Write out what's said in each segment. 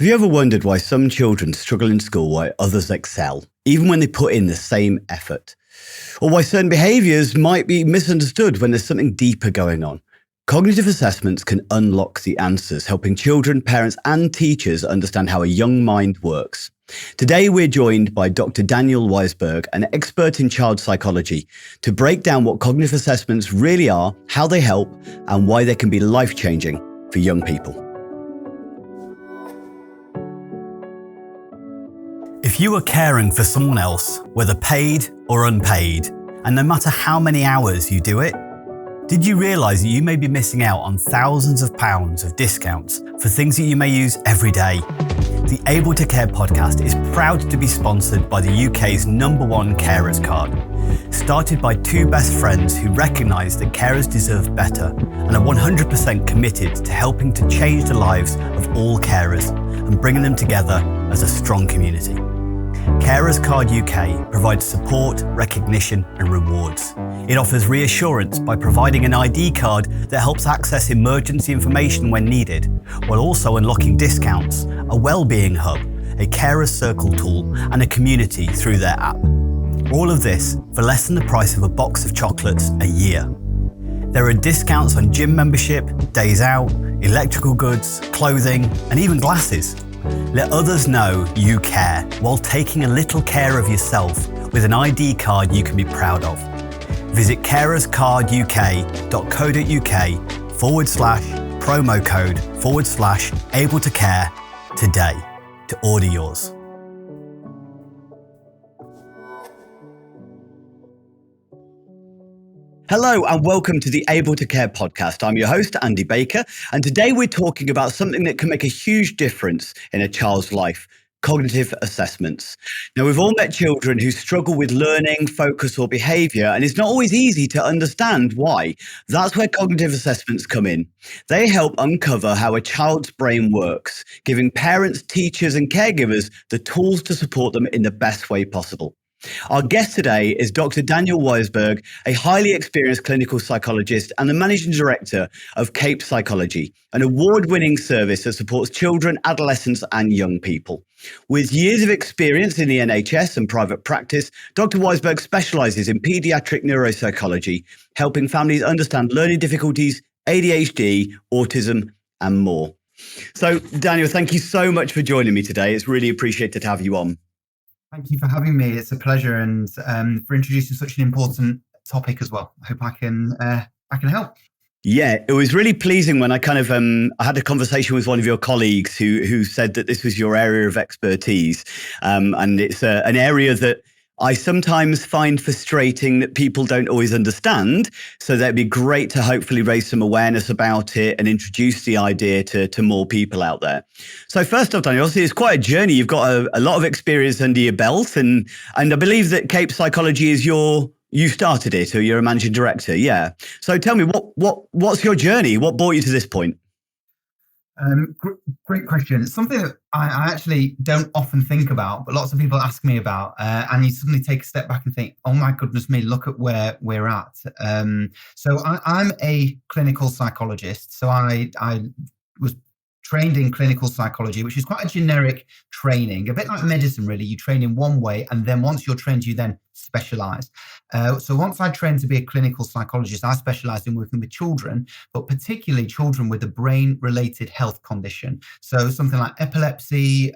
Have you ever wondered why some children struggle in school while others excel, even when they put in the same effort? Or why certain behaviours might be misunderstood when there's something deeper going on? Cognitive assessments can unlock the answers, helping children, parents and teachers understand how a young mind works. Today we're joined by Dr. Daniel Weisberg, an expert in child psychology, to break down what cognitive assessments really are, how they help, and why they can be life-changing for young people. If you are caring for someone else, whether paid or unpaid, and no matter how many hours you do it, did you realise that you may be missing out on thousands of pounds of discounts for things that you may use every day? The Able to Care podcast is proud to be sponsored by the UK's #1 carers card. Started by two best friends who recognise that carers deserve better and are 100% committed to helping to change the lives of all carers and bringing them together as a strong community. Carers Card UK provides support, recognition and rewards. It offers reassurance by providing an ID card that helps access emergency information when needed, while also unlocking discounts, a wellbeing hub, a carers circle tool and a community through their app. All of this for less than the price of a box of chocolates a year. There are discounts on gym membership, days out, electrical goods, clothing and even glasses. Let others know you care while taking a little care of yourself with an ID card you can be proud of. Visit carerscarduk.co.uk/promo code/able to care today to order yours. Hello and welcome to the Able to Care podcast. I'm your host, Andy Baker, and today we're talking about something that can make a huge difference in a child's life: cognitive assessments. Now, we've all met children who struggle with learning, focus or behaviour, and it's not always easy to understand why. That's where cognitive assessments come in. They help uncover how a child's brain works, giving parents, teachers and caregivers the tools to support them in the best way possible. Our guest today is Dr. Daniel Weisberg, a highly experienced clinical psychologist and the managing director of CAYP Psychology, an award-winning service that supports children, adolescents and young people. With years of experience in the NHS and private practice, Dr. Weisberg specialises in paediatric neuropsychology, helping families understand learning difficulties, ADHD, autism and more. So, Daniel, thank you so much for joining me today. It's really appreciated to have you on. Thank you for having me. It's a pleasure, and for introducing such an important topic as well. I hope I can help. Yeah, it was really pleasing when I I had a conversation with one of your colleagues who said that this was your area of expertise, and it's an area that I sometimes find frustrating that people don't always understand. So that'd be great to hopefully raise some awareness about it and introduce the idea to more people out there. So first off, Daniel, obviously it's quite a journey. You've got a lot of experience under your belt, and I believe that CAYP Psychology is you started it, or you're a managing director. Yeah. So tell me, what's your journey? What brought you to this point? Great question. It's something that I actually don't often think about, but lots of people ask me about, and you suddenly take a step back and think, oh my goodness me, look at where we're at. So I'm a clinical psychologist. So I was trained in clinical psychology, which is quite a generic training, a bit like medicine, really. You train in one way, and then once you're trained, you then specialize. So once I trained to be a clinical psychologist, I specialized in working with children, but particularly children with a brain-related health condition. So something like epilepsy,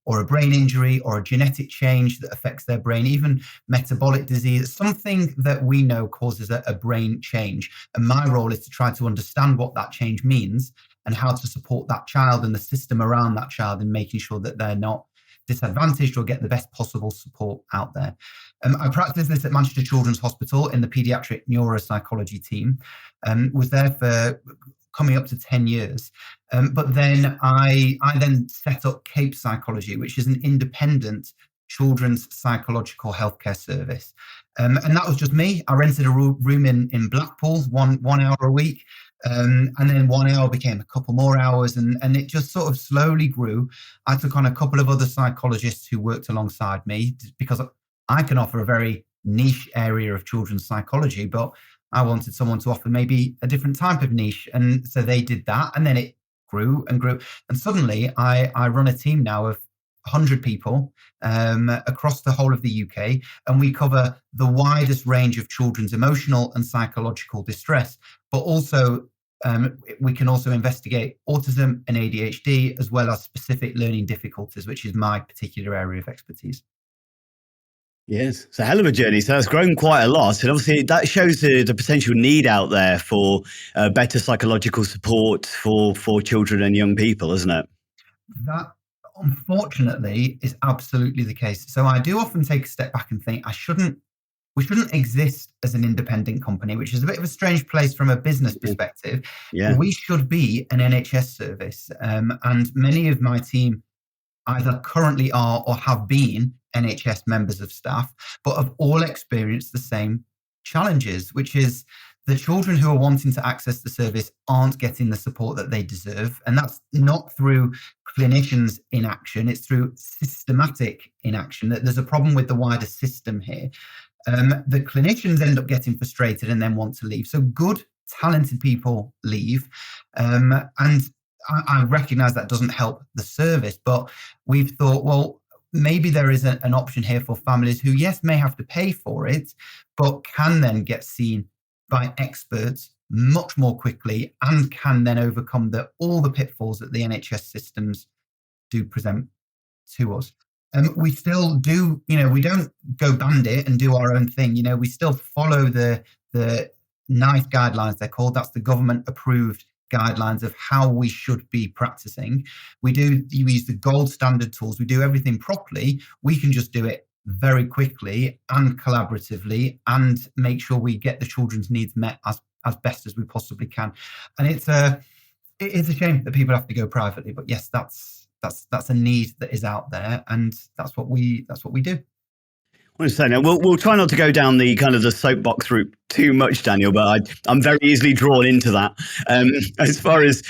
or a brain injury, or a genetic change that affects their brain, even metabolic disease, something that we know causes a brain change. And my role is to try to understand what that change means and how to support that child and the system around that child in making sure that they're not disadvantaged or get the best possible support out there. I practiced this at Manchester Children's Hospital in the paediatric neuropsychology team, was there for coming up to 10 years. But then I then set up CAYP Psychology, which is an independent children's psychological healthcare service. And that was just me. I rented a room in Blackpool, one hour a week. And then 1 hour became a couple more hours, and it just sort of slowly grew. I took on a couple of other psychologists who worked alongside me because I can offer a very niche area of children's psychology, but I wanted someone to offer maybe a different type of niche. And so they did that. And then it grew and grew. And suddenly I run a team now of 100 people across the whole of the UK, and we cover the widest range of children's emotional and psychological distress, but also we can also investigate autism and ADHD, as well as specific learning difficulties, which is my particular area of expertise. Yes, it's a hell of a journey. So it's grown quite a lot. And obviously that shows the potential need out there for better psychological support for children and young people, isn't it? That, unfortunately, is absolutely the case. So I do often take a step back and think we shouldn't exist as an independent company, which is a bit of a strange place from a business perspective. Yeah. We should be an NHS service. And many of my team either currently are or have been NHS members of staff, but have all experienced the same challenges, which is the children who are wanting to access the service aren't getting the support that they deserve. And that's not through clinicians' inaction, it's through systematic inaction. There's a problem with the wider system here. The clinicians end up getting frustrated and then want to leave. So good, talented people leave. And I recognize that doesn't help the service, but we've thought, well, maybe there is an option here for families who, yes, may have to pay for it, but can then get seen by experts much more quickly and can then overcome all the pitfalls that the NHS systems do present to us. We still do, we don't go bandit and do our own thing. We still follow the NICE guidelines, they're called. That's the government approved guidelines of how we should be practicing. We use the gold standard tools. We do everything properly. We can just do it very quickly and collaboratively and make sure we get the children's needs met as best as we possibly can. And it is a shame that people have to go privately, but yes, that's a need that is out there, and that's what we do. I understand. Now, we'll try not to go down the kind of the soapbox route too much, Daniel, but I'm very easily drawn into that. As far as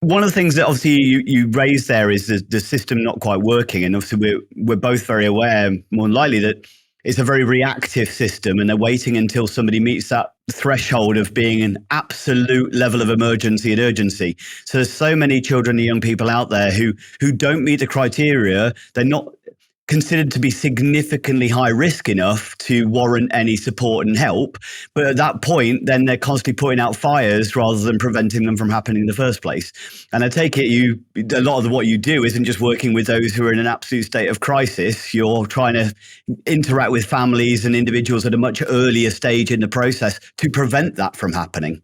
one of the things that obviously you raised there is the system not quite working, and obviously we're both very aware, more than likely, that it's a very reactive system, and they're waiting until somebody meets that threshold of being an absolute level of emergency and urgency. So there's so many children and young people out there who don't meet the criteria. They're not considered to be significantly high risk enough to warrant any support and help. But at that point, then they're constantly putting out fires rather than preventing them from happening in the first place. And I take it a lot of what you do isn't just working with those who are in an absolute state of crisis. You're trying to interact with families and individuals at a much earlier stage in the process to prevent that from happening.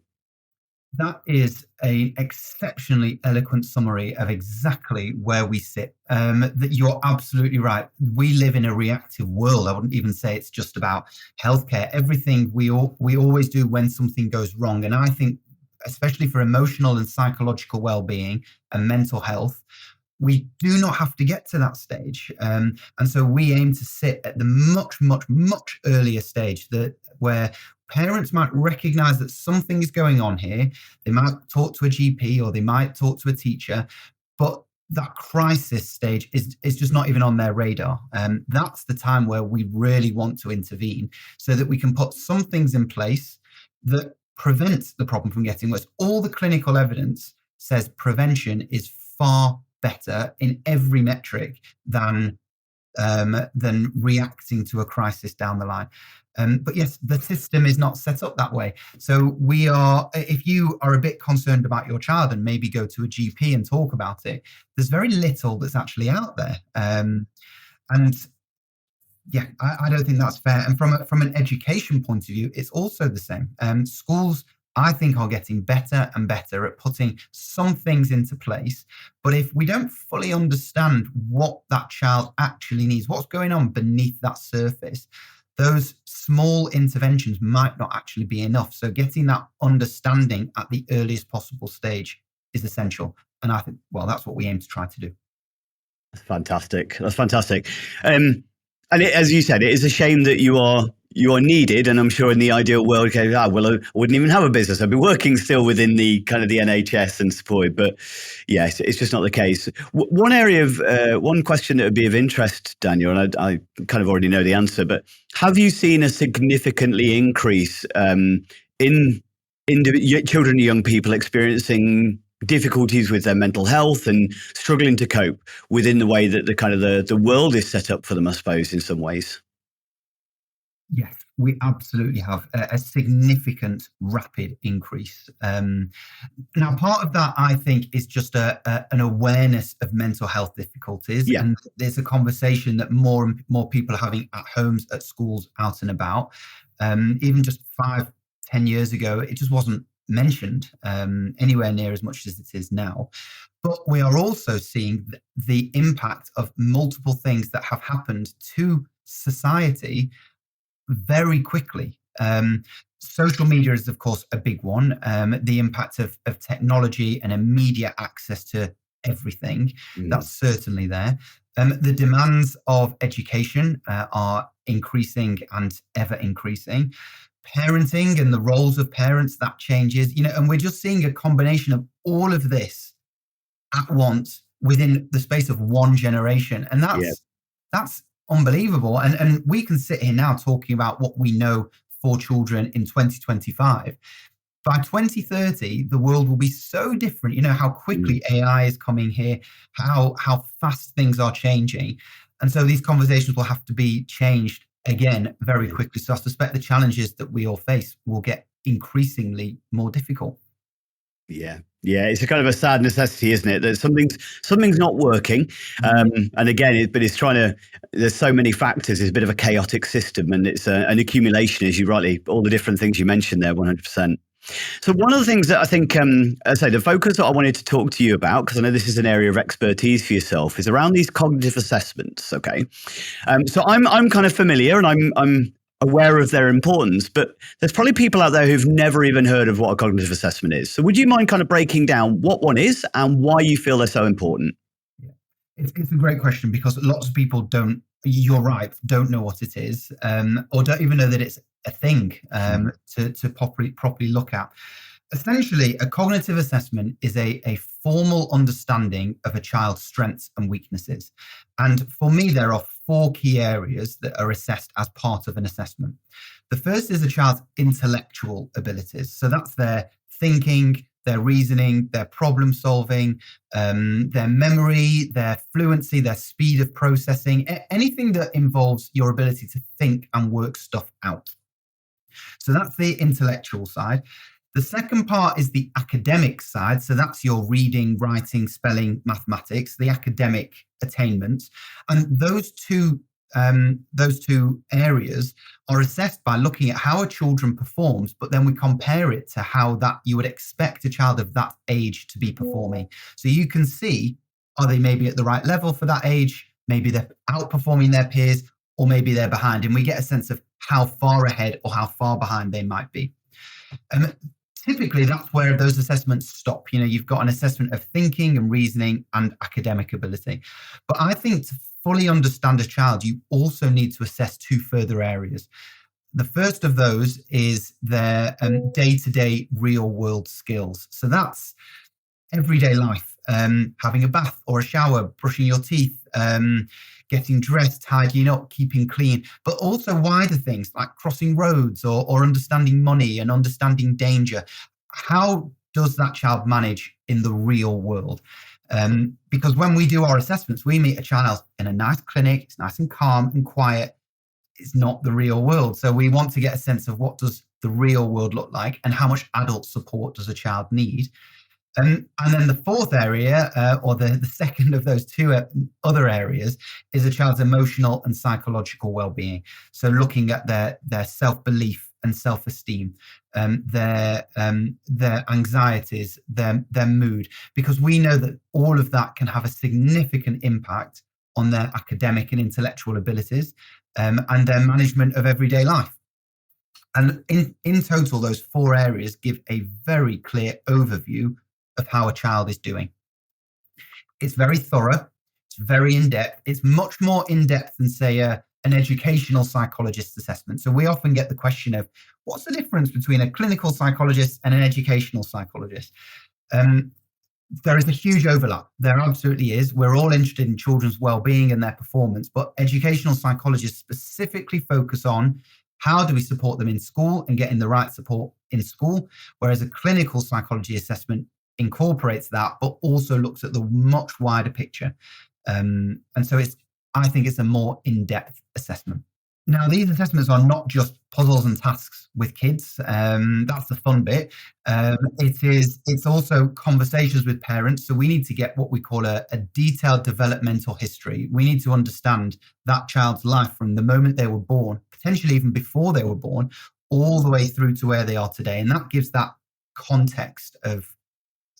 That is an exceptionally eloquent summary of exactly where we sit. That you're absolutely right. We live in a reactive world. I wouldn't even say it's just about healthcare. Everything we always do when something goes wrong. And I think, especially for emotional and psychological well-being and mental health, we do not have to get to that stage. And so we aim to sit at the much, much, much earlier stage where parents might recognize that something is going on here. They might talk to a GP or they might talk to a teacher, but that crisis stage is just not even on their radar. That's the time where we really want to intervene so that we can put some things in place that prevent the problem from getting worse. All the clinical evidence says prevention is far better in every metric than reacting to a crisis down the line. But yes, the system is not set up that way. So if you are a bit concerned about your child and maybe go to a GP and talk about it, there's very little that's actually out there. And yeah, I don't think that's fair. And from an education point of view, it's also the same. Schools, I think, are getting better and better at putting some things into place. But if we don't fully understand what that child actually needs, what's going on beneath that surface, those small interventions might not actually be enough. So getting that understanding at the earliest possible stage is essential. And I think, well, that's what we aim to try to do. That's fantastic. And as you said, it is a shame that you are needed, and I'm sure in the ideal world, okay, I wouldn't even have a business. I'd be working still within the kind of the NHS and support. But yes, it's just not the case. One question that would be of interest, Daniel, and I kind of already know the answer, but have you seen a significantly increase in children and young people experiencing difficulties with their mental health and struggling to cope within the way that the world is set up for them, I suppose, in some ways. Yes, we absolutely have a significant, rapid increase. Now, part of that, I think, is just an awareness of mental health difficulties. Yeah. And there's a conversation that more and more people are having at homes, at schools, out and about. Even just 5-10 years ago, it just wasn't mentioned anywhere near as much as it is now. But we are also seeing the impact of multiple things that have happened to society very quickly. Social media is, of course, a big one. The impact of technology and immediate access to everything, that's certainly there. The demands of education are increasing and ever increasing. Parenting and the roles of parents, that changes, and we're just seeing a combination of all of this at once within the space of one generation. And that's unbelievable. And we can sit here now talking about what we know for children in 2025. By 2030, the world will be so different. How quickly AI is coming here, how fast things are changing. And so these conversations will have to be changed again very quickly. So I suspect the challenges that we all face will get increasingly more difficult. Yeah. It's a kind of a sad necessity, isn't it? That something's not working, and again, but there's so many factors. It's a bit of a chaotic system, and it's an accumulation, as you rightly, all the different things you mentioned there, 100%. So one of the things that I think, as I say, the focus that I wanted to talk to you about, because I know this is an area of expertise for yourself, is around these cognitive assessments. Okay, so I'm kind of familiar, and I'm aware of their importance, but there's probably people out there who've never even heard of what a cognitive assessment is. So would you mind kind of breaking down what one is and why you feel they're so important? Yeah. It's a great question, because lots of people don't know what it is, or don't even know that it's a thing to properly look at. Essentially, a cognitive assessment is a formal understanding of a child's strengths and weaknesses. And for me, there are 4 key areas that are assessed as part of an assessment. The first is a child's intellectual abilities. So that's their thinking, their reasoning, their problem solving, their memory, their fluency, their speed of processing, anything that involves your ability to think and work stuff out. So that's the intellectual side. The second part is the academic side. So that's your reading, writing, spelling, mathematics, the academic attainments. And those two areas are assessed by looking at how a children performs, but then we compare it to how that you would expect a child of that age to be performing. So you can see, are they maybe at the right level for that age? Maybe they're outperforming their peers, or maybe they're behind. And we get a sense of how far ahead or how far behind they might be. Typically, that's where those assessments stop. You've got an assessment of thinking and reasoning and academic ability. But I think to fully understand a child, you also need to assess 2 further areas. The first of those is their day-to-day real-world skills. So that's everyday life, having a bath or a shower, brushing your teeth, getting dressed, tidying up, keeping clean, but also wider things like crossing roads or understanding money and understanding danger. How does that child manage in the real world? Because when we do our assessments, we meet a child in a nice clinic, it's nice and calm and quiet. It's not the real world. So we want to get a sense of what does the real world look like and how much adult support does a child need. And then the fourth area, or the second of those 2 other areas, is a child's emotional and psychological well-being. So looking at their self-belief and self-esteem, their anxieties, their mood, because we know that all of that can have a significant impact on their academic and intellectual abilities, and their management of everyday life. And in total, those 4 areas give a very clear overview of how a child is doing. It's very thorough. It's very in-depth. It's much more in-depth than, say, an educational psychologist assessment. So we often get the question of, what's the difference between a clinical psychologist and an educational psychologist? There is a huge overlap. There absolutely is. We're all interested in children's well-being and their performance, but educational psychologists specifically focus on how do we support them in school and getting the right support in school, whereas a clinical psychology assessment incorporates that, but also looks at the much wider picture. And so I think it's a more in-depth assessment. Now, these assessments are not just puzzles and tasks with kids. That's the fun bit. It's also conversations with parents. So we need to get what we call a detailed developmental history. We need to understand that child's life from the moment they were born, potentially even before they were born, all the way through to where they are today. And that gives that context of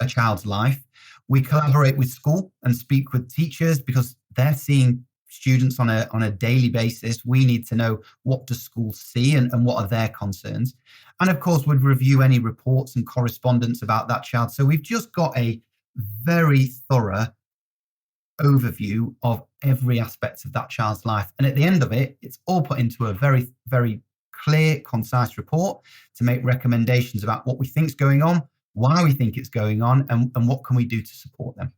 a child's life. We collaborate with school and speak with teachers because they're seeing students on a daily basis. We need to know, what does school see and what are their concerns? And of course, we'd review any reports and correspondence about that child. So we've just got a very thorough overview of every aspect of that child's life. And at the end of it, it's all put into a very, very clear, concise report to make recommendations about what we think is going on, why we think it's going on, and what can we do to support them.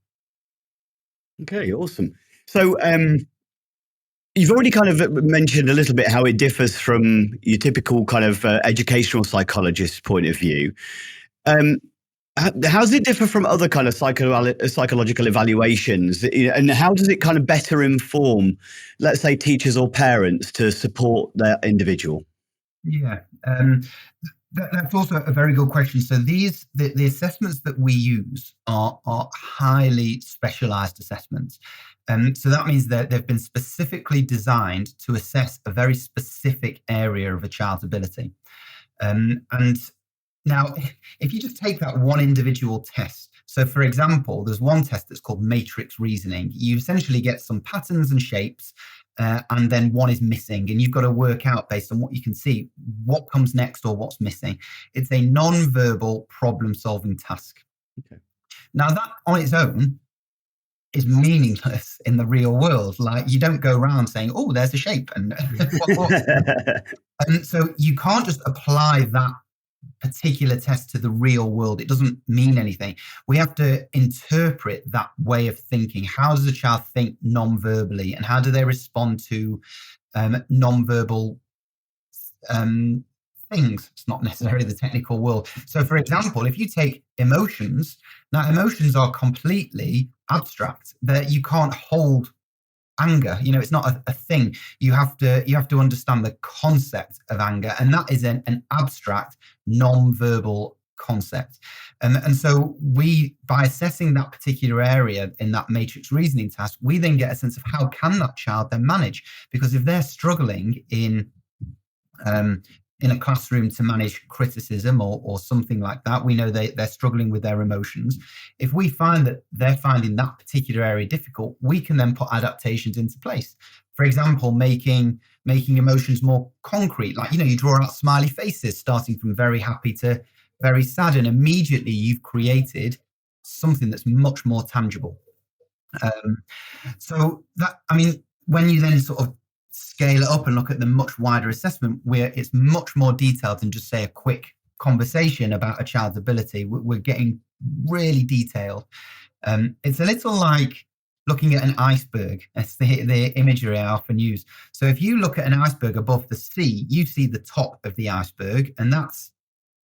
Okay, awesome. So you've already kind of mentioned a little bit how it differs from your typical kind of educational psychologist point of view. How does it differ from other kind of psychological evaluations? And how does it kind of better inform, let's say, teachers or parents to support their individual? Yeah, that's also a very good question. So the assessments that we use are highly specialized assessments. So that means that they've been specifically designed to assess a very specific area of a child's ability. And now, if you just take that one individual test, so for example, there's one test that's called matrix reasoning. You essentially get some patterns and shapes, and then one is missing, and you've got to work out based on what you can see what comes next or what's missing. It's a non-verbal problem-solving task. Okay. Now, that on its own is meaningless in the real world. Like, you don't go around saying, "Oh, there's a shape," and and so you can't just apply that particular test to the real world. It doesn't mean anything. We have to interpret that way of thinking. How does a child think non-verbally, and how do they respond to non-verbal things? It's not necessarily the technical world. So, for example, if you take emotions, now emotions are completely abstract. That you can't hold anger. It's not a thing. You have to understand the concept of anger, and that is an abstract, non-verbal concept. And so by assessing that particular area in that matrix reasoning task, we then get a sense of how can that child then manage. Because if they're struggling in a classroom to manage criticism or something like that, we know they're struggling with their emotions. If we find that they're finding that particular area difficult, we can then put adaptations into place. For example, making emotions more concrete. Like, you draw out smiley faces, starting from very happy to very sad, and immediately you've created something that's much more tangible. So that, when you then sort of scale it up and look at the much wider assessment, where it's much more detailed than just say a quick conversation about a child's ability. We're getting really detailed. It's a little like looking at an iceberg. That's the imagery I often use. So if you look at an iceberg above the sea, you see the top of the iceberg, and that's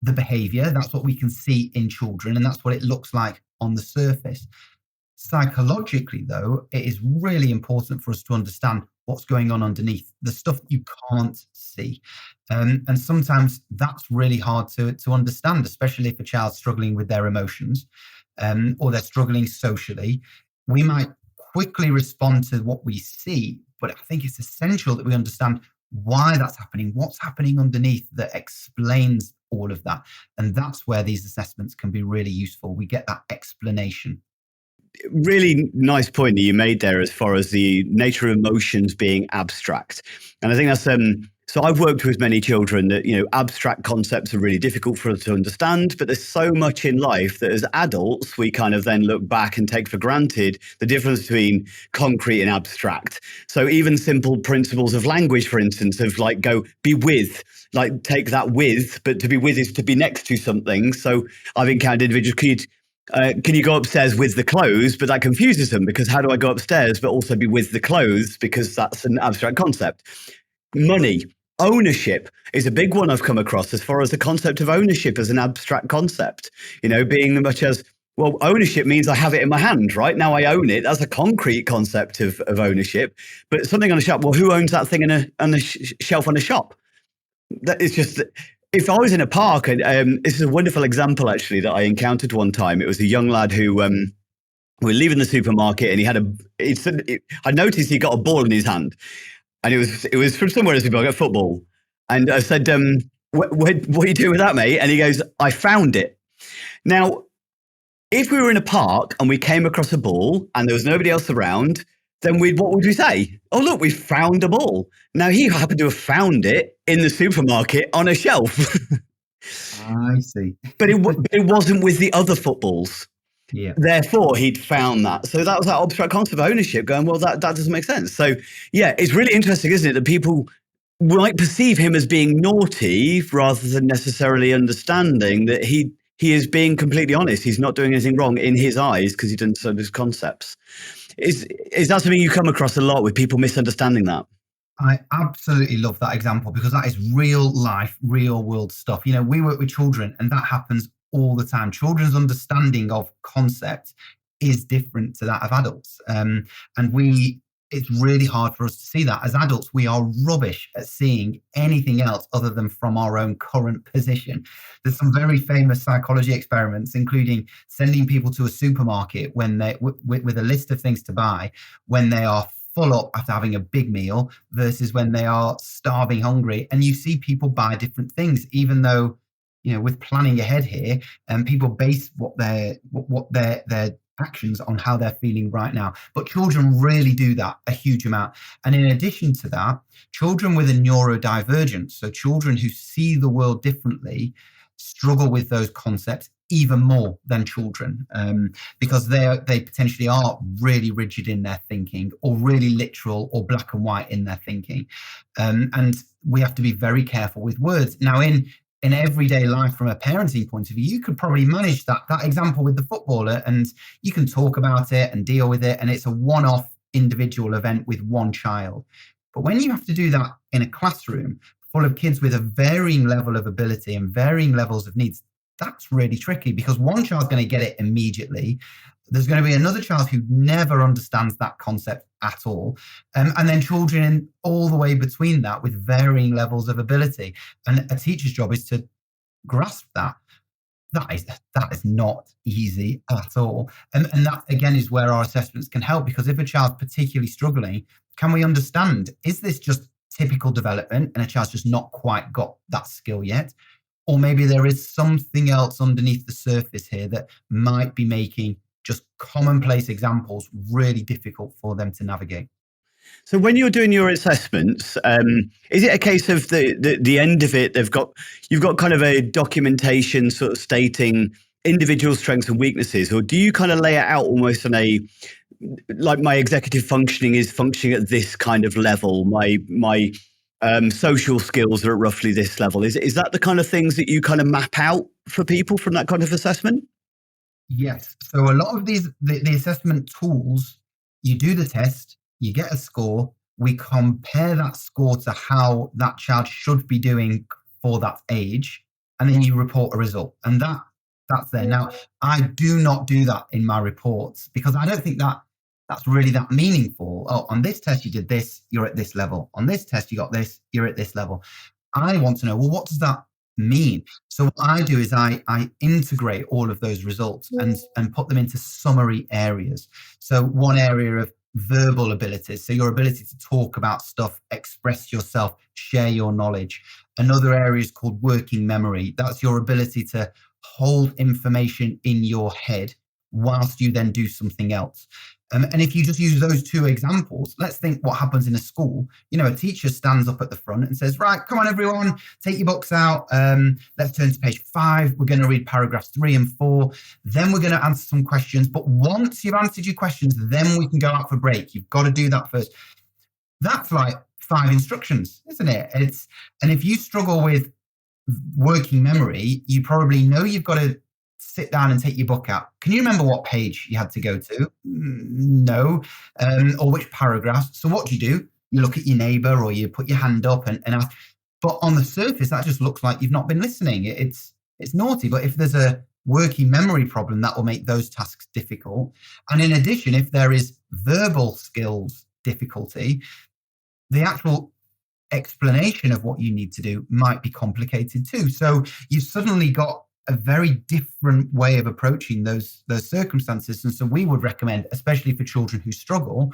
the behavior. That's what we can see in children, and that's what it looks like on the surface. Psychologically, though, it is really important for us to understand what's going on underneath, the stuff you can't see. And sometimes that's really hard to understand, especially if a child's struggling with their emotions, or they're struggling socially. We might quickly respond to what we see, but I think it's essential that we understand why that's happening, what's happening underneath that explains all of that. And that's where these assessments can be really useful. We get that explanation. Really nice point that you made there as far as the nature of emotions being abstract. And I think that's so I've worked with many children that, abstract concepts are really difficult for us to understand, but there's so much in life that as adults, we kind of then look back and take for granted the difference between concrete and abstract. So even simple principles of language, for instance, of like go be with, like take that with, but to be with is to be next to something. So I've encountered individuals, can you go upstairs with the clothes? But that confuses them, because how do I go upstairs but also be with the clothes? Because that's an abstract concept. Money, ownership is a big one I've come across as far as the concept of ownership as an abstract concept. Being much as Well, ownership means I have it in my hand, right? Now I own it. That's a concrete concept of ownership. But something on a shelf, well, who owns that thing on a shelf on a shop? That is just, if I was in a park, and this is a wonderful example actually that I encountered one time. It was a young lad who we were leaving the supermarket, and I noticed he got a ball in his hand, and it was from somewhere in the supermarket, football. And I said, what are you doing with that, mate? And he goes, I found it. Now, if we were in a park and we came across a ball and there was nobody else around, then what would we say? Oh, look, we found a ball. Now, he happened to have found it in the supermarket on a shelf. I see. But it wasn't with the other footballs. Yeah. Therefore, he'd found that. So that was that abstract concept of ownership going, well, that doesn't make sense. So, yeah, it's really interesting, isn't it, that people might perceive him as being naughty rather than necessarily understanding that he is being completely honest. He's not doing anything wrong in his eyes because he doesn't understand his concepts. Is that something you come across a lot with people misunderstanding that? I absolutely love that example because that is real life, real world stuff. You know, we work with children and that happens all the time. Children's understanding of concept is different to that of adults. And it's really hard for us to see that. As adults, we are rubbish at seeing anything else other than from our own current position. There's some very famous psychology experiments, including sending people to a supermarket when they with a list of things to buy when they are full up after having a big meal versus when they are starving hungry. And you see people buy different things, even though, you know, with planning ahead here, and people base what their actions on how they're feeling right now. But children really do that a huge amount. And in addition to that, children with a neurodivergence, so children who see the world differently, struggle with those concepts even more than children, because they potentially are really rigid in their thinking or really literal or black and white in their thinking. And we have to be very careful with words. Now, in everyday life, from a parenting point of view, you could probably manage that example with the footballer, and you can talk about it and deal with it, and it's a one-off individual event with one child. But when you have to do that in a classroom full of kids with a varying level of ability and varying levels of needs, that's really tricky, because one child's going to get it immediately. There's going to be another child who never understands that concept at all. And then children all the way between that with varying levels of ability. And a teacher's job is to grasp that. That is not easy at all. And that, again, is where our assessments can help, because if a child's particularly struggling, can we understand, is this just typical development and a child's just not quite got that skill yet? Or maybe there is something else underneath the surface here that might be making just commonplace examples really difficult for them to navigate. So when you're doing your assessments, is it a case of the end of it, you've got kind of a documentation sort of stating individual strengths and weaknesses, or do you kind of lay it out almost on like my executive functioning is functioning at this kind of level, my social skills are at roughly this level? Is that the kind of things that you kind of map out for people from that kind of assessment? Yes. So a lot of the assessment tools, you do the test, you get a score, we compare that score to how that child should be doing for that age, and then you report a result. And that's there. Now, I do not do that in my reports because I don't think that's really that meaningful. Oh, on this test you did this, you're at this level. On this test you got this, you're at this level. I want to know, well, what does that mean? So what I do is I integrate all of those results and put them into summary areas. So one area of verbal abilities, so your ability to talk about stuff, express yourself, share your knowledge. Another area is called working memory. That's your ability to hold information in your head whilst you then do something else. And if you just use those two examples, let's think what happens in a school. You know, a teacher stands up at the front and says, right, come on, everyone, take your books out. Let's turn to page 5. We're going to read paragraphs 3 and 4. Then we're going to answer some questions. But once you've answered your questions, then we can go out for break. You've got to do that first. That's like 5 instructions, isn't it? And if you struggle with working memory, you probably know you've got to sit down and take your book out. Can you remember what page you had to go to? No. Or which paragraph? So what do? You look at your neighbour, or you put your hand up and ask. But on the surface, that just looks like you've not been listening. It's naughty. But if there's a working memory problem, that will make those tasks difficult. And in addition, if there is verbal skills difficulty, the actual explanation of what you need to do might be complicated too. So you've suddenly got a very different way of approaching those circumstances. And so we would recommend, especially for children who struggle,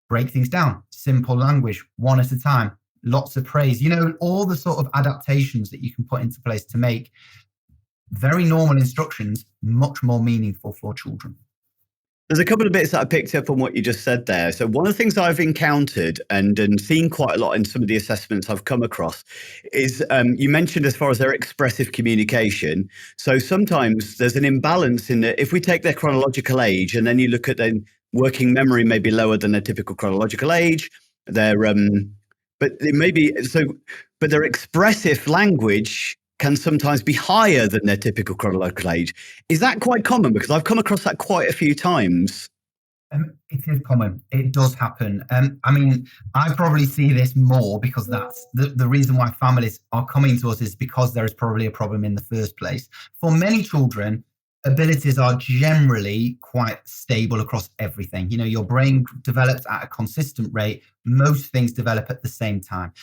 break things down, simple language, one at a time, lots of praise, all the sort of adaptations that you can put into place to make very normal instructions much more meaningful for children. There's a couple of bits that I picked up on what you just said there. So one of the things I've encountered and seen quite a lot in some of the assessments I've come across is you mentioned as far as their expressive communication. So sometimes there's an imbalance in that if we take their chronological age and then you look at their working memory may be lower than their typical chronological age, their but it may be so, but their expressive language can sometimes be higher than their typical chronological age. Is that quite common? Because I've come across that quite a few times. It is common. It does happen. I mean, I probably see this more because that's the reason why families are coming to us, is because there is probably a problem in the first place. For many children, abilities are generally quite stable across everything. Your brain develops at a consistent rate. Most things develop at the same time.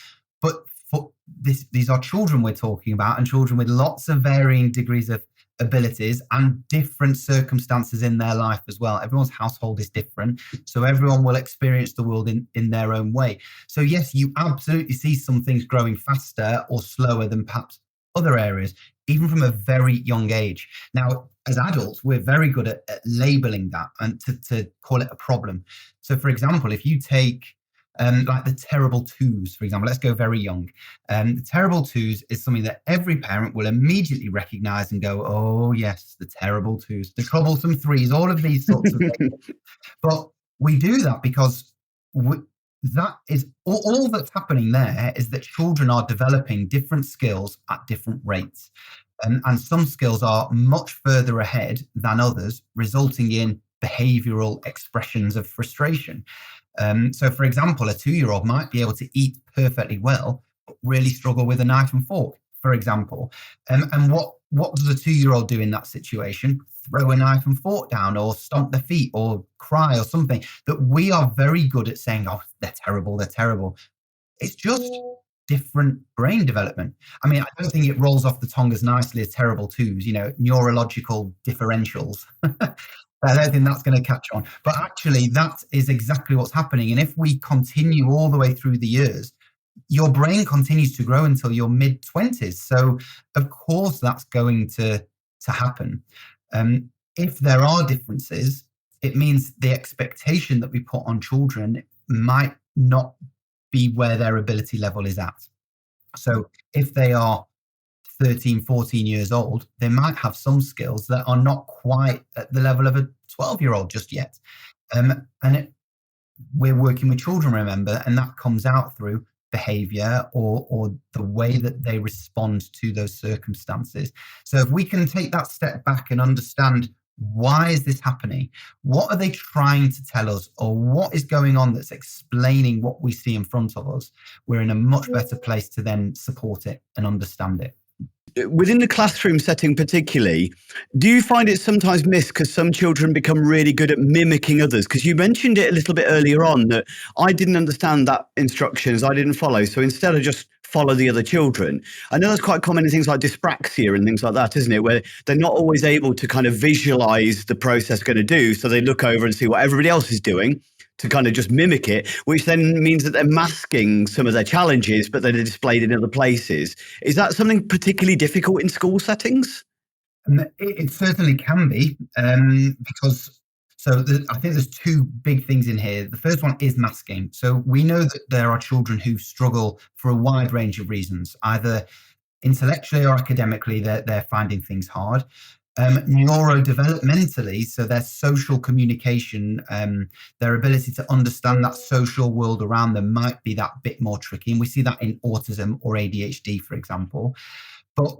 But for these are children we're talking about, and children with lots of varying degrees of abilities and different circumstances in their life as well. Everyone's household is different, so everyone will experience the world in their own way. So yes, you absolutely see some things growing faster or slower than perhaps other areas, even from a very young age. Now, as adults, we're very good at labeling that and to call it a problem. So for example, if you take like the terrible twos, for example, let's go very young. The terrible twos is something that every parent will immediately recognize and go, oh yes, the terrible twos, the troublesome threes, all of these sorts of things. But we do that because that is all that's happening there, is that children are developing different skills at different rates. And some skills are much further ahead than others, resulting in behavioral expressions of frustration. So, for example, a 2-year-old might be able to eat perfectly well, but really struggle with a knife and fork, for example. And what does a 2-year-old do in that situation? Throw a knife and fork down, or stomp their feet, or cry, or something that we are very good at saying, oh, they're terrible, they're terrible. It's just different brain development. I mean, I don't think it rolls off the tongue as nicely as terrible twos, neurological differentials. I don't think that's going to catch on. But actually, that is exactly what's happening. And if we continue all the way through the years, your brain continues to grow until your mid-20s. So, of course, that's going to happen. If there are differences, it means the expectation that we put on children might not be where their ability level is at. So if they are 13, 14 years old, they might have some skills that are not quite at the level of a 12-year-old just yet. We're working with children, remember, and that comes out through behavior or the way that they respond to those circumstances. So if we can take that step back and understand, why is this happening? What are they trying to tell us? Or what is going on that's explaining what we see in front of us? We're in a much better place to then support it and understand it. Within the classroom setting particularly, do you find it sometimes missed because some children become really good at mimicking others? Because you mentioned it a little bit earlier on that I didn't understand that instructions, I didn't follow. So instead of just follow the other children, I know that's quite common in things like dyspraxia and things like that, isn't it? Where they're not always able to kind of visualize the process going to do. So they look over and see what everybody else is doing to kind of just mimic it, which then means that they're masking some of their challenges, but they're displayed in other places. Is that something particularly difficult in school settings? It certainly can be, because I think there's two big things in here. The first one is masking. So we know that there are children who struggle for a wide range of reasons, either intellectually or academically, they're finding things hard. Neurodevelopmentally, so their social communication, their ability to understand that social world around them might be that bit more tricky. And we see that in autism or ADHD, for example. But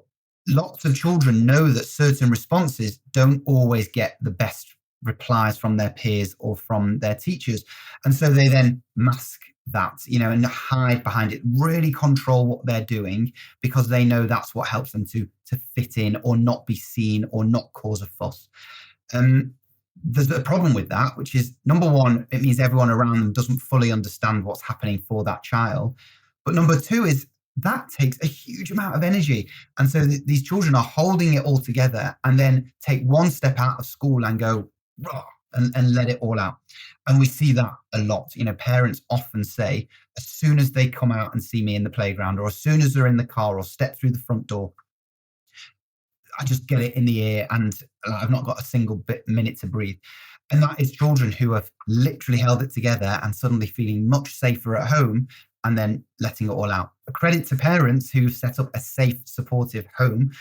lots of children know that certain responses don't always get the best replies from their peers or from their teachers. And so they then mask that, and hide behind it, really control what they're doing because they know that's what helps them to fit in or not be seen or not cause a fuss. There's a problem with that, which is, number one, it means everyone around them doesn't fully understand what's happening for that child. But number two is that takes a huge amount of energy. And so these children are holding it all together and then take one step out of school and go, "Rah," and let it all out. And we see that a lot. Parents often say, as soon as they come out and see me in the playground, or as soon as they're in the car or step through the front door, I just get it in the ear and I've not got a single minute to breathe. And that is children who have literally held it together and suddenly feeling much safer at home and then letting it all out. A credit to parents who've set up a safe, supportive home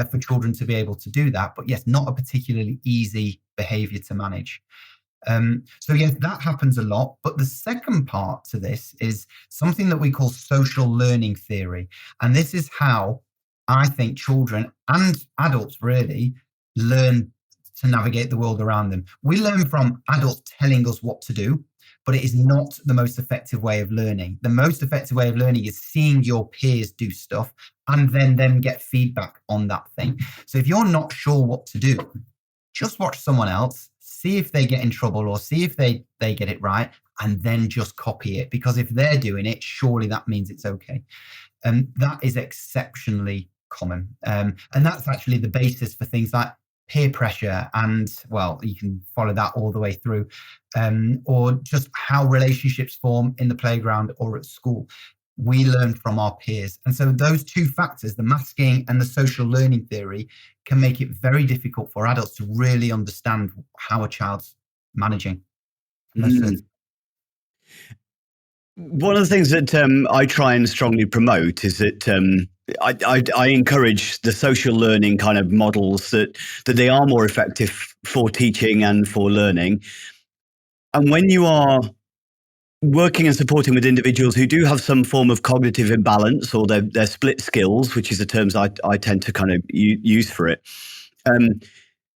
for children to be able to do that. But yes, not a particularly easy behaviour to manage. So yes, that happens a lot. But the second part to this is something that we call social learning theory. And this is how I think children and adults really learn to navigate the world around them. We learn from adults telling us what to do, but it is not the most effective way of learning. The most effective way of learning is seeing your peers do stuff and then them get feedback on that thing. So if you're not sure what to do, just watch someone else, see if they get in trouble or see if they get it right, and then just copy it. Because if they're doing it, surely that means it's okay. That is exceptionally common. And that's actually the basis for things like peer pressure. And well, you can follow that all the way through, or just how relationships form in the playground or at school. We learn from our peers. And so those two factors, the masking and the social learning theory, can make it very difficult for adults to really understand how a child's managing. One of the things that I try and strongly promote is that I encourage the social learning kind of models that they are more effective for teaching and for learning. And when you are working and supporting with individuals who do have some form of cognitive imbalance or they're split skills, which is the terms I tend to kind of use for it,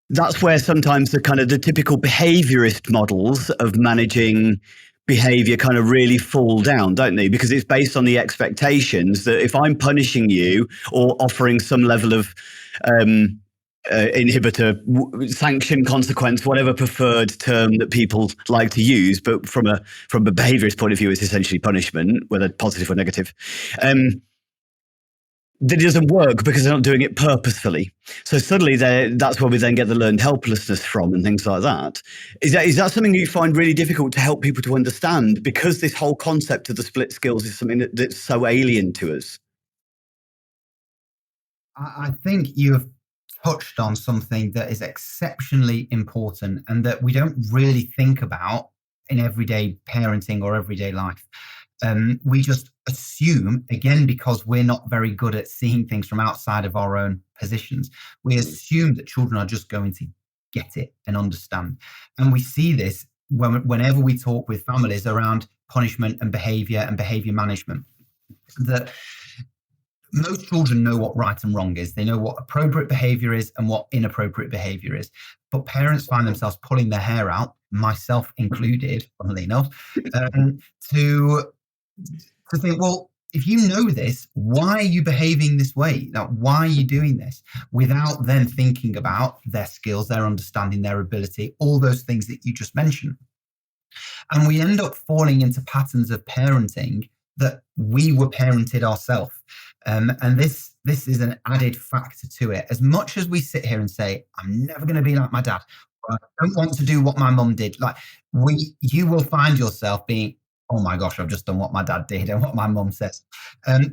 that's where sometimes the typical behaviourist models of managing behavior kind of really fall down, don't they? Because it's based on the expectations that if I'm punishing you or offering some level of inhibitor, sanction, consequence, whatever preferred term that people like to use, but from a behaviorist point of view, it's essentially punishment, whether positive or negative. That it doesn't work because they're not doing it purposefully. So suddenly that's where we then get the learned helplessness from and things like that. Is that something that you find really difficult to help people to understand, because this whole concept of the split skills is something that's so alien to us? I think you have touched on something that is exceptionally important and that we don't really think about in everyday parenting or everyday life. We just assume, again, because we're not very good at seeing things from outside of our own positions, we assume that children are just going to get it and understand. And we see this whenever we talk with families around punishment and behavior management, that most children know what right and wrong is. They know what appropriate behavior is and what inappropriate behavior is. But parents find themselves pulling their hair out, myself included, funnily enough, to think, well, if you know this, why are you behaving this way? Now, why are you doing this? Without then thinking about their skills, their understanding, their ability, all those things that you just mentioned. And we end up falling into patterns of parenting that we were parented ourselves. And this is an added factor to it. As much as we sit here and say, I'm never going to be like my dad, or I don't want to do what my mum did, you will find yourself being, oh my gosh, I've just done what my dad did and what my mum says.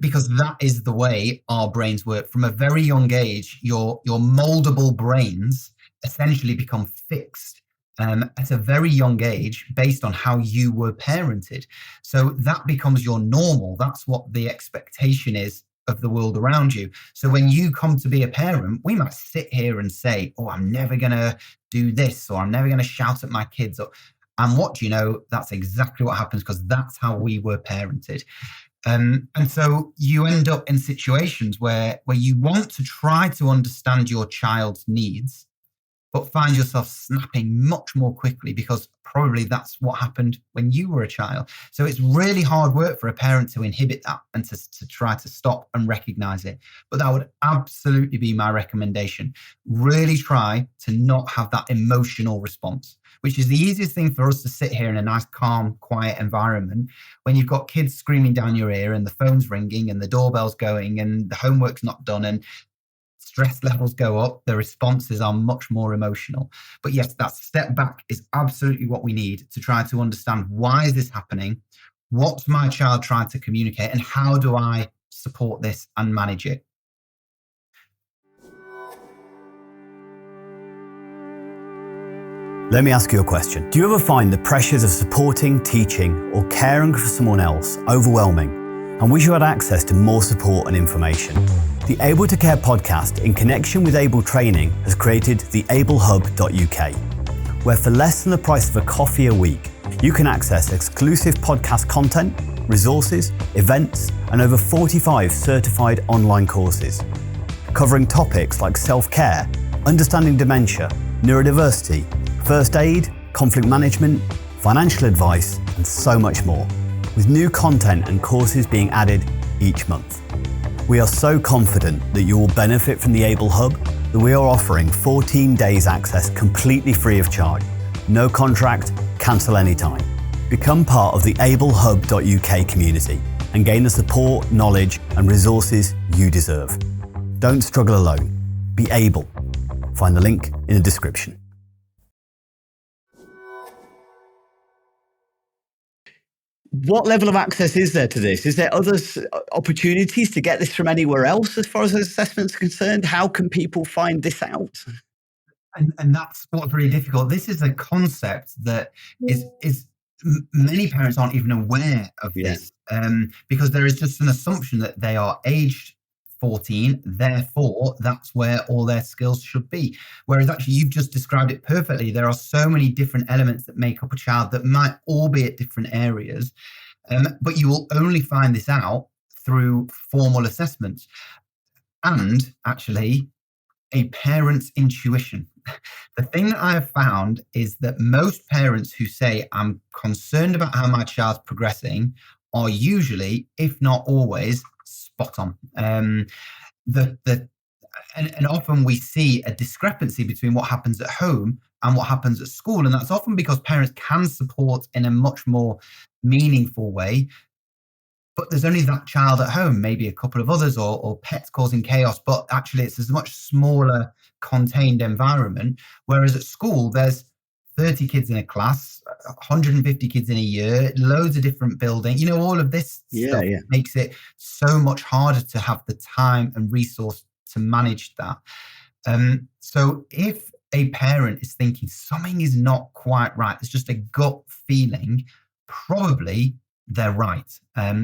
Because that is the way our brains work. From a very young age, your moldable brains essentially become fixed at a very young age based on how you were parented. So that becomes your normal. That's what the expectation is of the world around you. So when you come to be a parent, we might sit here and say, oh, I'm never going to do this, or I'm never going to shout at my kids. And what do you know? That's exactly what happens, because that's how we were parented. And so you end up in situations where you want to try to understand your child's needs, but find yourself snapping much more quickly because probably that's what happened when you were a child. So it's really hard work for a parent to inhibit that and to try to stop and recognize it. But that would absolutely be my recommendation. Really try to not have that emotional response, which is the easiest thing for us to sit here in a nice, calm, quiet environment when you've got kids screaming down your ear and the phone's ringing and the doorbell's going and the homework's not done and stress levels go up, the responses are much more emotional. But yes, that step back is absolutely what we need to try to understand, why is this happening? What's my child trying to communicate? And how do I support this and manage it? Let me ask you a question. Do you ever find the pressures of supporting, teaching, or caring for someone else overwhelming and wish you had access to more support and information? The Able to Care podcast, in connection with Able Training, has created the ablehub.uk, where for less than the price of a coffee a week, you can access exclusive podcast content, resources, events, and over 45 certified online courses, covering topics like self-care, understanding dementia, neurodiversity, first aid, conflict management, financial advice, and so much more, with new content and courses being added each month. We are so confident that you will benefit from the Able Hub that we are offering 14 days access completely free of charge. No contract, cancel anytime. Become part of the ablehub.uk community and gain the support, knowledge, and resources you deserve. Don't struggle alone. Be able. Find the link in the description. What level of access is there to this? Is there other opportunities to get this from anywhere else as far as assessments are concerned? How can people find this out? And that's what's really difficult. This is a concept that is many parents aren't even aware of this, because there is just an assumption that they are aged 14, therefore that's where all their skills should be. Whereas actually you've just described it perfectly. There are so many different elements that make up a child that might all be at different areas, but you will only find this out through formal assessments and actually a parent's intuition. The thing that I have found is that most parents who say, I'm concerned about how my child's progressing, are usually, if not always, spot on. And often we see a discrepancy between what happens at home and what happens at school. And that's often because parents can support in a much more meaningful way, but there's only that child at home, maybe a couple of others, or pets causing chaos. But actually it's a much smaller contained environment. Whereas at school, there's 30 kids in a class, 150 kids in a year, loads of different buildings, all of this stuff makes it so much harder to have the time and resource to manage that. So if a parent is thinking something is not quite right, it's just a gut feeling, probably they're right.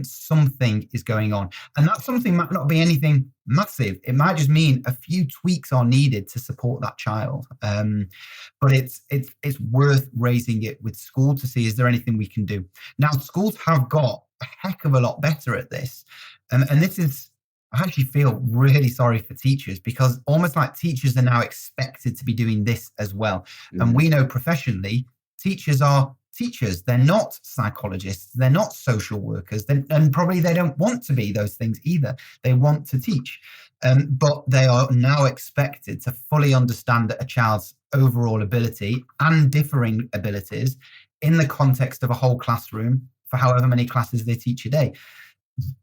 Something is going on. And that something might not be anything massive. It might just mean a few tweaks are needed to support that child. But it's worth raising it with school to see, is there anything we can do? Now, schools have got a heck of a lot better at this. And this is, I actually feel really sorry for teachers, because almost like teachers are now expected to be doing this as well. Mm-hmm. And we know professionally, teachers are teachers. They're not psychologists. They're not social workers. And probably they don't want to be those things either. They want to teach. But they are now expected to fully understand a child's overall ability and differing abilities in the context of a whole classroom for however many classes they teach a day.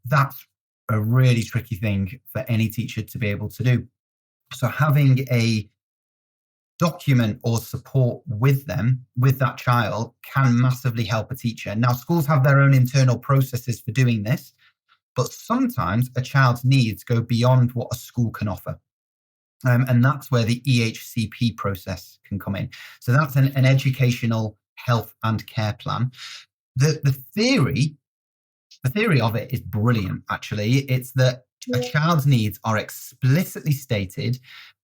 That's a really tricky thing for any teacher to be able to do. So having a document or support with them, with that child, can massively help a teacher. Now, schools have their own internal processes for doing this, but sometimes a child's needs go beyond what a school can offer. And that's where the EHCP process can come in. So that's an educational health and care plan. The theory of it is brilliant, actually. It's that a child's needs are explicitly stated,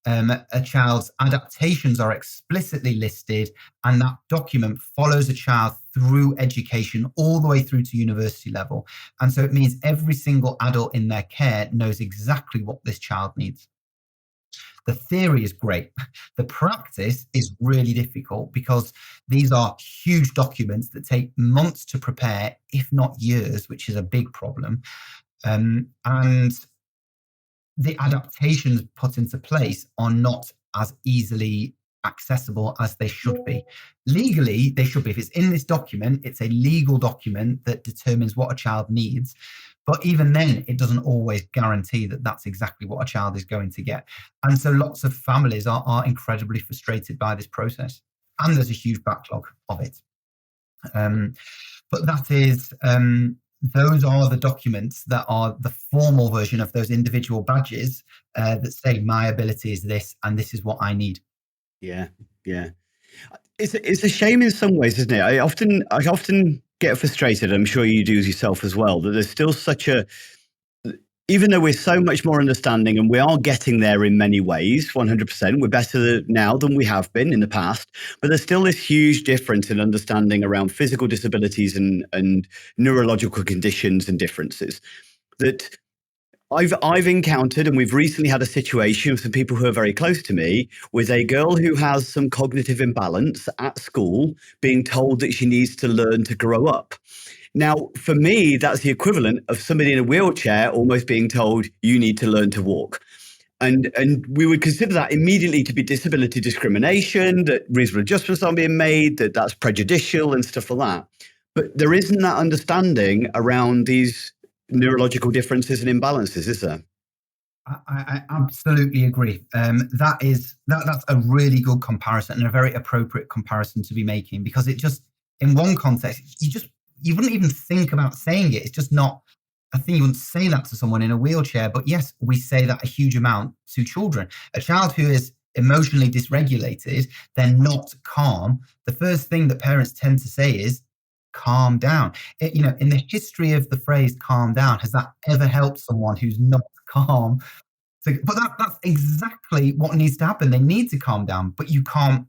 a child's adaptations are explicitly listed, and that document follows a child through education all the way through to university level. And so it means every single adult in their care knows exactly what this child needs. The theory is great. The practice is really difficult because these are huge documents that take months to prepare, if not years, which is a big problem. And the adaptations put into place are not as easily accessible as they should be. Legally, they should be. If it's in this document, it's a legal document that determines what a child needs. But even then, it doesn't always guarantee that that's exactly what a child is going to get. And so lots of families are incredibly frustrated by this process. And there's a huge backlog of it. But that is... those are the documents that are the formal version of those individual badges that say my ability is this and this is what I need. Yeah. It's a shame in some ways, isn't it? I often get frustrated. I'm sure you do yourself as well. That there's still such a, even though we're so much more understanding and we are getting there in many ways, 100%, we're better now than we have been in the past, but there's still this huge difference in understanding around physical disabilities and neurological conditions and differences that I've encountered. And we've recently had a situation with some people who are very close to me with a girl who has some cognitive imbalance at school being told that she needs to learn to grow up. Now, for me, that's the equivalent of somebody in a wheelchair almost being told you need to learn to walk. And we would consider that immediately to be disability discrimination, that reasonable adjustments aren't being made, that that's prejudicial and stuff like that. But there isn't that understanding around these neurological differences and imbalances, is there? I absolutely agree. That's a really good comparison and a very appropriate comparison to be making, because it just, in one context, you wouldn't even think about saying it. It's just not a thing. You wouldn't say that to someone in a wheelchair. But yes, we say that a huge amount to children. A child who is emotionally dysregulated, they're not calm. The first thing that parents tend to say is, calm down. In the history of the phrase calm down, has that ever helped someone who's not calm? But that's exactly what needs to happen. They need to calm down, but you can't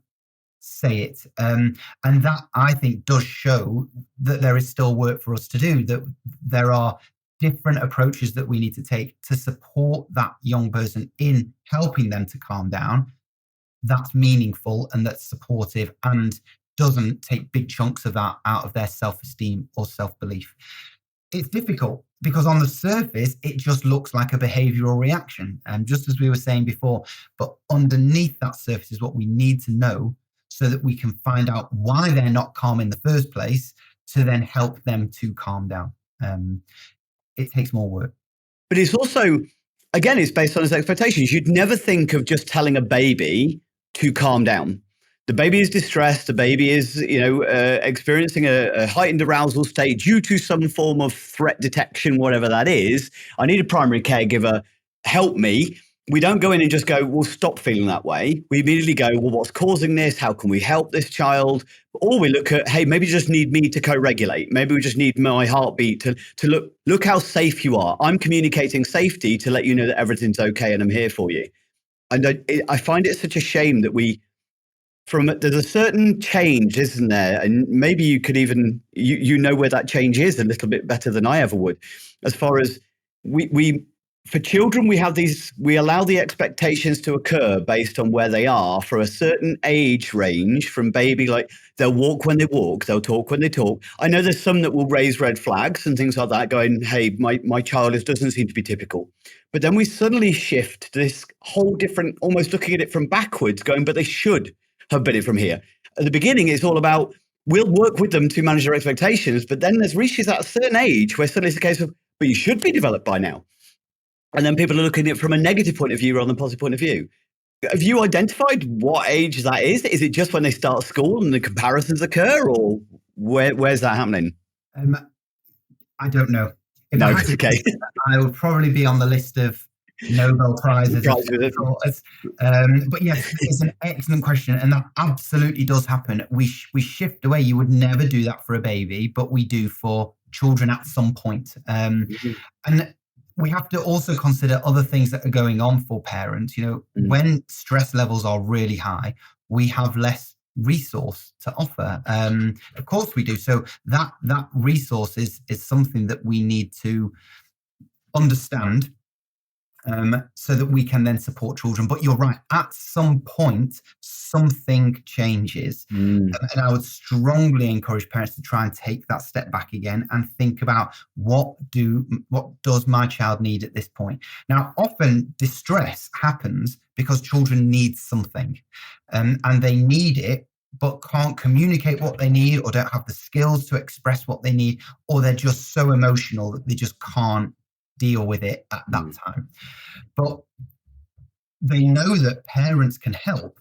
say it. And that, I think, does show that there is still work for us to do, that there are different approaches that we need to take to support that young person in helping them to calm down. That's meaningful and that's supportive and doesn't take big chunks of that out of their self-esteem or self-belief. It's difficult because on the surface, it just looks like a behavioral reaction. And just as we were saying before, but underneath that surface is what we need to know so that we can find out why they're not calm in the first place to then help them to calm down. It takes more work. But it's also, again, it's based on his expectations. You'd never think of just telling a baby to calm down. The baby is distressed. The baby is, experiencing a heightened arousal state due to some form of threat detection, whatever that is. I need a primary caregiver. Help me. We don't go in and just go, well, stop feeling that way. We immediately go, well, what's causing this? How can we help this child? Or we look at, hey, maybe you just need me to co-regulate. Maybe we just need my heartbeat to look how safe you are. I'm communicating safety to let you know that everything's okay and I'm here for you. And I find it such a shame that there's a certain change, isn't there? And maybe you could even, you know where that change is a little bit better than I ever would. As far as for children, we allow the expectations to occur based on where they are for a certain age range from baby, like they'll walk when they walk, they'll talk when they talk. I know there's some that will raise red flags and things like that going, hey, my child doesn't seem to be typical. But then we suddenly shift to this whole different, almost looking at it from backwards going, but they should have been it from here. At the beginning, it's all about, we'll work with them to manage their expectations, but then there's reaches at a certain age where suddenly it's a case of, but you should be developed by now. And then people are looking at it from a negative point of view rather than a positive point of view. Have you identified what age that is? Is it just when they start school and the comparisons occur, or where's that happening? I don't know. No, it's okay. I would probably be on the list of Nobel Prizes. But yes, it's an excellent question, and that absolutely does happen. We shift away. You would never do that for a baby, but we do for children at some point. And we have to also consider other things that are going on for parents. When stress levels are really high, we have less resource to offer. Of course we do. So that resource is something that we need to understand so that we can then support children. But you're right, at some point, something changes. And I would strongly encourage parents to try and take that step back again and think about what does my child need at this point? Now, often distress happens because children need something, and they need it, but can't communicate what they need, or don't have the skills to express what they need, or they're just so emotional that they just can't deal with it at that time. But they know that parents can help.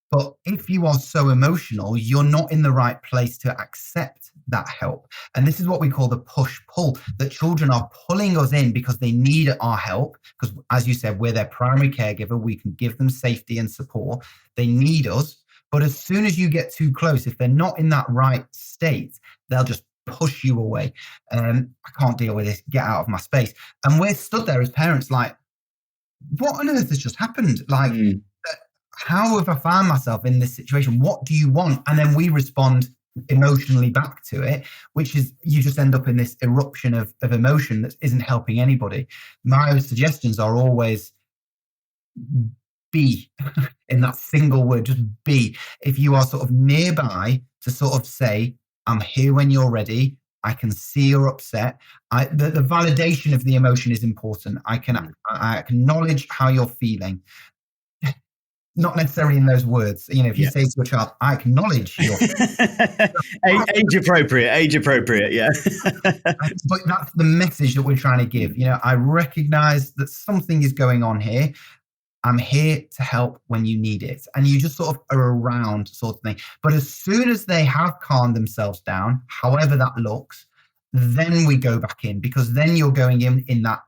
But if you are so emotional, you're not in the right place to accept that help. And this is what we call the push-pull, that children are pulling us in because they need our help. Because as you said, we're their primary caregiver. We can give them safety and support. They need us. But as soon as you get too close, if they're not in that right state, they'll just push you away. I can't deal with this. Get out of my space. And we're stood there as parents like, what on earth has just happened? Like, how have I found myself in this situation? What do you want? And then we respond emotionally back to it, which is you just end up in this eruption of emotion that isn't helping anybody. My suggestions are always be in that single word, just be. If you are sort of nearby to sort of say, I'm here when you're ready. I can see you're upset. The validation of the emotion is important. I acknowledge how you're feeling. Not necessarily in those words. You know, if you say to your child, I acknowledge your age appropriate, yeah. But that's the message that we're trying to give. You know, I recognize that something is going on here. I'm here to help when you need it. And you just sort of are around sort of thing. But as soon as they have calmed themselves down, however that looks, then we go back in, because then you're going in that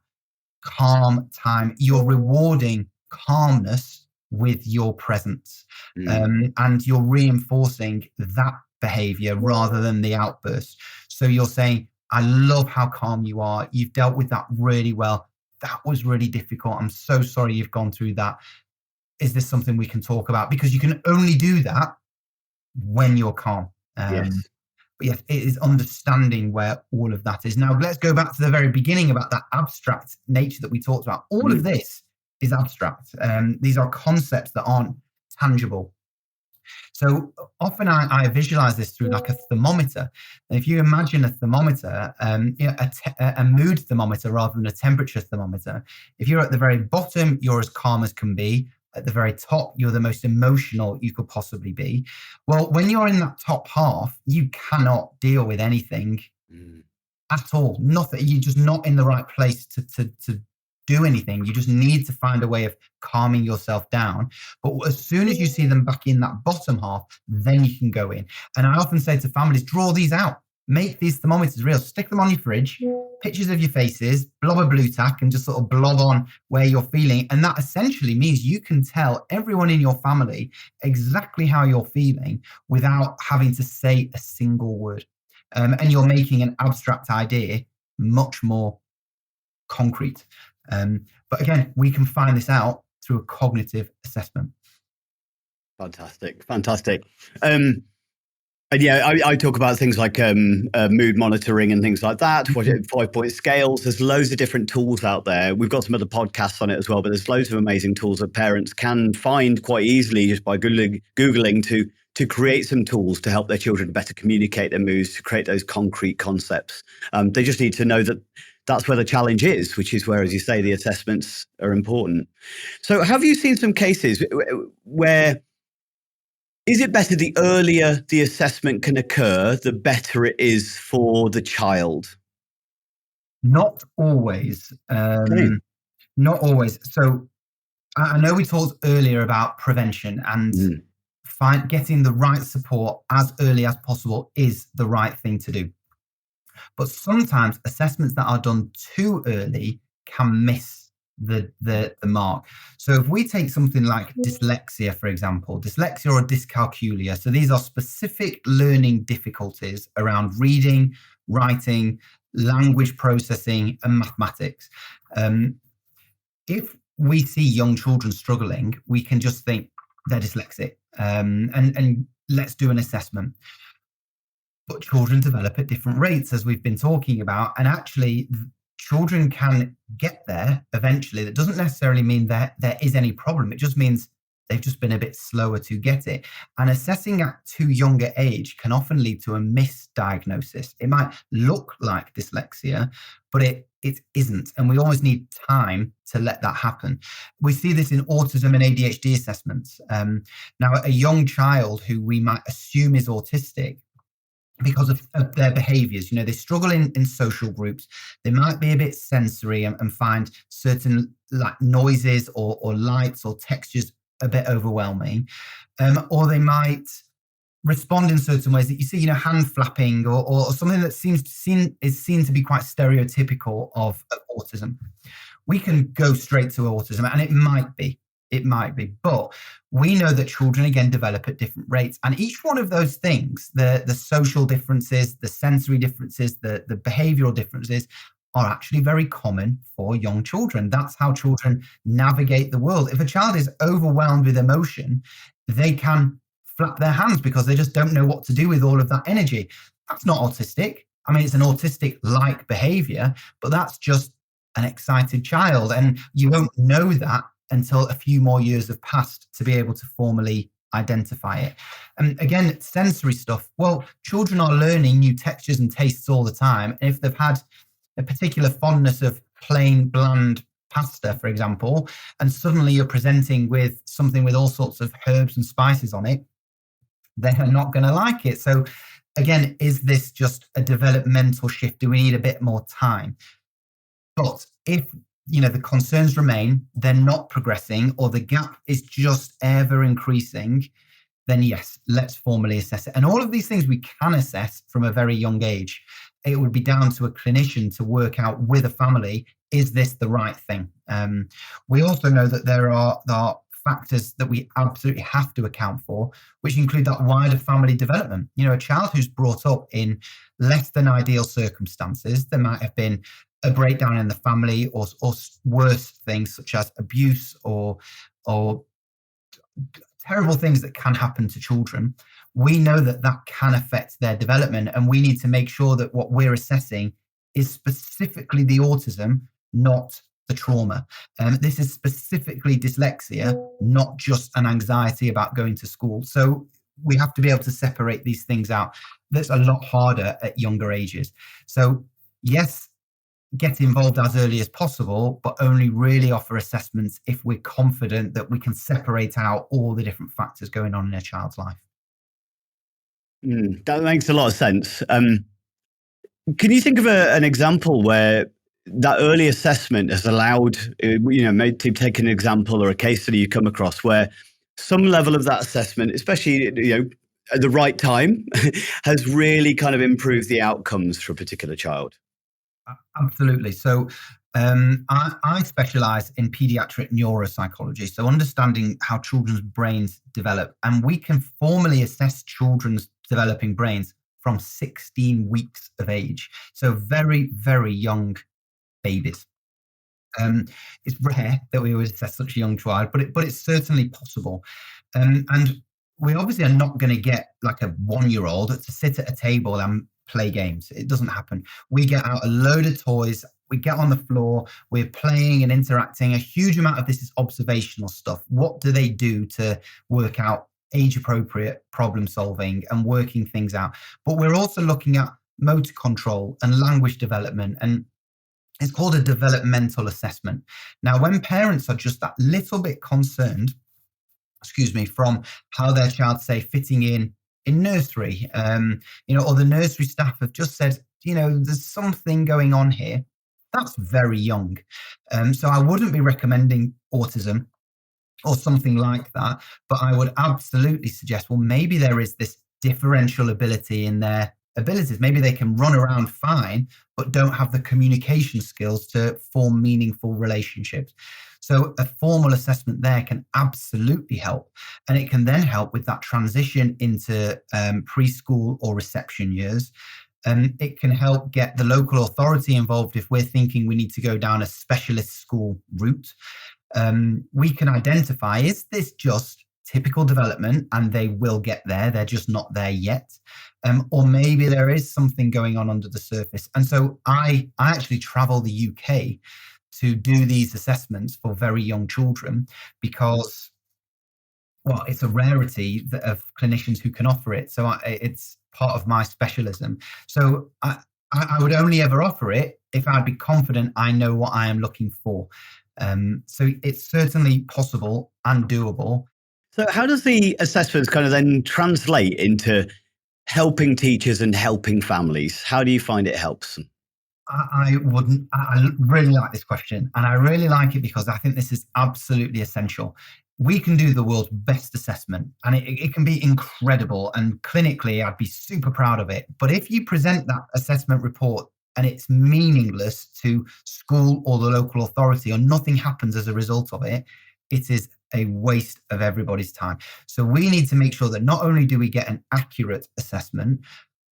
calm time. You're rewarding calmness with your presence. And you're reinforcing that behavior rather than the outburst. So you're saying, I love how calm you are. You've dealt with that really well. That was really difficult. I'm so sorry you've gone through that. Is this something we can talk about? Because you can only do that when you're calm. But yes, it is understanding where all of that is. Now, let's go back to the very beginning about that abstract nature that we talked about. All of this is abstract. These are concepts that aren't tangible. So often I visualize this through like a thermometer. And if you imagine a thermometer, a mood thermometer rather than a temperature thermometer, if you're at the very bottom, you're as calm as can be. At the very top, you're the most emotional you could possibly be. Well, when you're in that top half, you cannot deal with anything at all. Nothing. You're just not in the right place to do anything. You just need to find a way of calming yourself down. But as soon as you see them back in that bottom half, then you can go in. And I often say to families, draw these out. Make these thermometers real. Stick them on your fridge, pictures of your faces, blob a blue tack and just sort of blob on where you're feeling. And that essentially means you can tell everyone in your family exactly how you're feeling without having to say a single word. And you're making an abstract idea much more concrete. But again, we can find this out through a cognitive assessment. Fantastic. And yeah, I talk about things like mood monitoring and things like that, 5-point scales. There's loads of different tools out there. We've got some other podcasts on it as well, but there's loads of amazing tools that parents can find quite easily just by Googling to create some tools to help their children better communicate their moods, to create those concrete concepts. They just need to know that that's where the challenge is, which is where, as you say, the assessments are important. So have you seen some cases where is it better the earlier the assessment can occur, the better it is for the child? Not always. Not always. So I know we talked earlier about prevention and getting the right support as early as possible is the right thing to do. But sometimes assessments that are done too early can miss the mark. So if we take something like dyslexia, for example, dyslexia or dyscalculia. So these are specific learning difficulties around reading, writing, language processing, and mathematics. If we see young children struggling, we can just think they're dyslexic and let's do an assessment. But children develop at different rates, as we've been talking about. And actually, children can get there eventually. That doesn't necessarily mean that there is any problem. It just means they've just been a bit slower to get it. And assessing at too young an age can often lead to a misdiagnosis. It might look like dyslexia, but it isn't. And we always need time to let that happen. We see this in autism and ADHD assessments. Now, a young child who we might assume is autistic, because of their behaviors, they struggle in social groups. They might be a bit sensory and find certain like noises or lights or textures a bit overwhelming, or they might respond in certain ways that you see, hand flapping or something that is seen to be quite stereotypical of autism. We can go straight to autism, and it might be, but we know that children again develop at different rates, and each one of those things, the social differences, the sensory differences, the behavioral differences, are actually very common for young children. That's how children navigate the world. If a child is overwhelmed with emotion, they can flap their hands because they just don't know what to do with all of that energy. That's not autistic. I mean, it's an autistic-like behavior, but that's just an excited child. And you won't know that until a few more years have passed to be able to formally identify it. And again, sensory stuff. Well, children are learning new textures and tastes all the time. And if they've had a particular fondness of plain, bland pasta, for example, and suddenly you're presenting with something with all sorts of herbs and spices on it, they're not going to like it. So again, is this just a developmental shift? Do we need a bit more time? But if the concerns remain, they're not progressing, or the gap is just ever increasing, then yes, let's formally assess it. And all of these things we can assess from a very young age. It would be down to a clinician to work out with a family, is this the right thing? We also know that there are factors that we absolutely have to account for, which include that wider family development. A child who's brought up in less than ideal circumstances, there might have been a breakdown in the family or worse things such as abuse or terrible things that can happen to children. We know that can affect their development, and we need to make sure that what we're assessing is specifically the autism, not the trauma. This is specifically dyslexia, not just an anxiety about going to school. So we have to be able to separate these things out. That's a lot harder at younger ages. So yes, get involved as early as possible, but only really offer assessments if we're confident that we can separate out all the different factors going on in a child's life. That makes a lot of sense. Can you think of an example where that early assessment has allowed, maybe to take an example or a case study you come across where some level of that assessment, especially at the right time, has really kind of improved the outcomes for a particular child? Absolutely. So I specialize in pediatric neuropsychology, so understanding how children's brains develop. And we can formally assess children's developing brains from 16 weeks of age. So very, very young babies. It's rare that we always assess such a young child, but it's certainly possible. And we obviously are not going to get like a 1-year-old to sit at a table and play games. It doesn't happen. We get out a load of toys, we get on the floor, we're playing and interacting. A huge amount of this is observational stuff. What do they do to work out age-appropriate problem solving and working things out? But we're also looking at motor control and language development, and it's called a developmental assessment. Now, when parents are just that little bit concerned, from how their child, say, fitting in nursery, or the nursery staff have just said, there's something going on here, that's very young. So I wouldn't be recommending autism or something like that, but I would absolutely suggest, well, maybe there is this differential ability in their abilities. Maybe they can run around fine, but don't have the communication skills to form meaningful relationships. So a formal assessment there can absolutely help. And it can then help with that transition into preschool or reception years. It can help get the local authority involved if we're thinking we need to go down a specialist school route. We can identify, is this just typical development, and they will get there, they're just not there yet? or maybe there is something going on under the surface. And so I actually travel the UK to do these assessments for very young children because, well, it's a rarity of clinicians who can offer it. So it's part of my specialism. So I would only ever offer it if I'd be confident I know what I am looking for. So it's certainly possible and doable. So how does the assessments kind of then translate into helping teachers and helping families? How do you find it helps them? I really like this question, and I really like it because I think this is absolutely essential. We can do the world's best assessment, and it can be incredible, and clinically I'd be super proud of it. But if you present that assessment report and it's meaningless to school or the local authority, or nothing happens as a result of it, it is a waste of everybody's time. So we need to make sure that not only do we get an accurate assessment,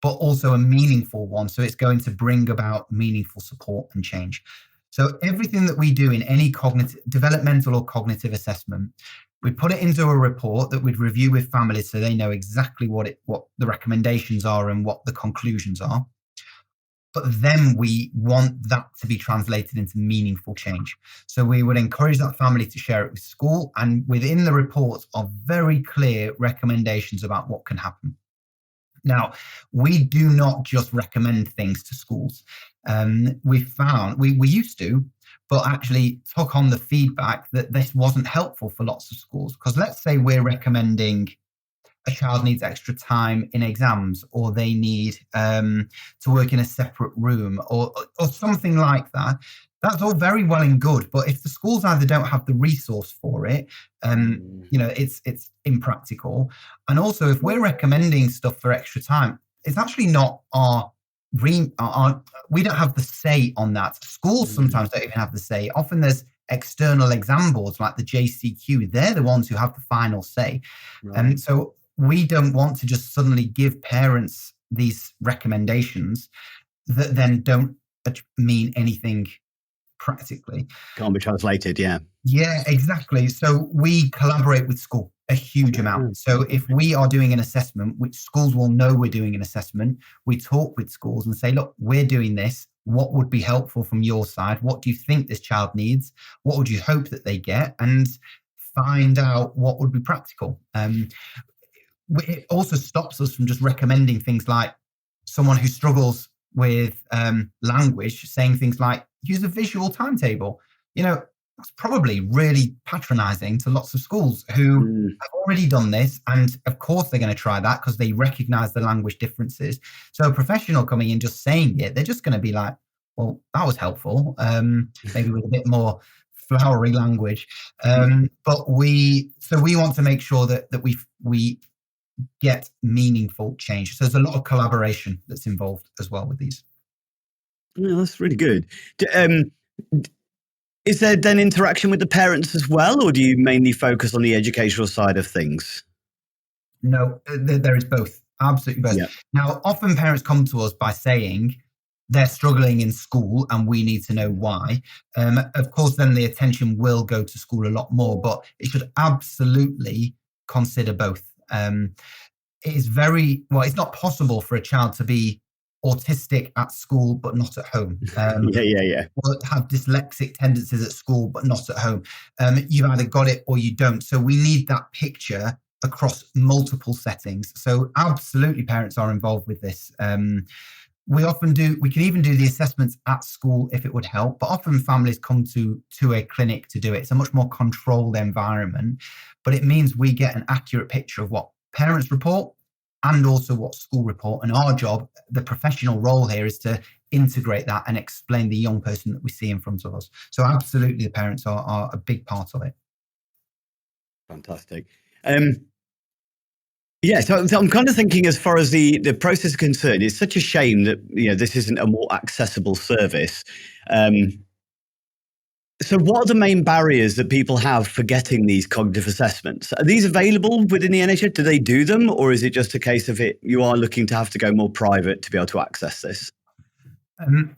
but also a meaningful one. So it's going to bring about meaningful support and change. So everything that we do in any developmental or cognitive assessment, we put it into a report that we'd review with families so they know exactly what the recommendations are and what the conclusions are. But then we want that to be translated into meaningful change. So we would encourage that family to share it with school, and within the report are very clear recommendations about what can happen. Now, we do not just recommend things to schools. We found, we used to, but actually took on the feedback that this wasn't helpful for lots of schools. Because let's say we're recommending a child needs extra time in exams, or they need to work in a separate room, or something like that. That's all very well and good, but if the schools either don't have the resource for it, it's impractical. And also, if we're recommending stuff for extra time, it's actually not we don't have the say on that. Schools sometimes don't even have the say. Often there's external exam boards like the JCQ. They're the ones who have the final say. And so we don't want to just suddenly give parents these recommendations that then don't mean anything practically. Can't be translated, yeah. Yeah, exactly. So we collaborate with school a huge amount. So if we are doing an assessment, which schools will know we're doing an assessment, we talk with schools and say, look, we're doing this. What would be helpful from your side? What do you think this child needs? What would you hope that they get? And find out what would be practical. It also stops us from just recommending things like someone who struggles with language, saying things like, use a visual timetable. That's probably really patronizing to lots of schools who have already done this. And of course, they're going to try that because they recognize the language differences. So a professional coming in just saying it, they're just going to be like, well, that was helpful. Maybe with a bit more flowery language. But we want to make sure that we get meaningful change. So there's a lot of collaboration that's involved as well with these. Yeah, that's really good. Is there then interaction with the parents as well, or do you mainly focus on the educational side of things? No, there is both. Absolutely both. Yeah. Now, often parents come to us by saying they're struggling in school and we need to know why. Of course, then the attention will go to school a lot more, but it should absolutely consider both. It is it's not possible for a child to be autistic at school but not at home. Or have dyslexic tendencies at school but not at home. You've either got it or you don't. So we need that picture across multiple settings. So absolutely parents are involved with this. We can even do the assessments at school if it would help, but often families come to a clinic to do it. It's a much more controlled environment, but it means we get an accurate picture of what parents report and also what school report. And our job, the professional role here, is to integrate that and explain the young person that we see in front of us. So absolutely the parents are a big part of it. Fantastic. So I'm kind of thinking, as far as the process is concerned, it's such a shame that this isn't a more accessible service. So what are the main barriers that people have for getting these cognitive assessments? Are these available within the NHS? Do they do them? Or is it just a case of you are looking to have to go more private to be able to access this?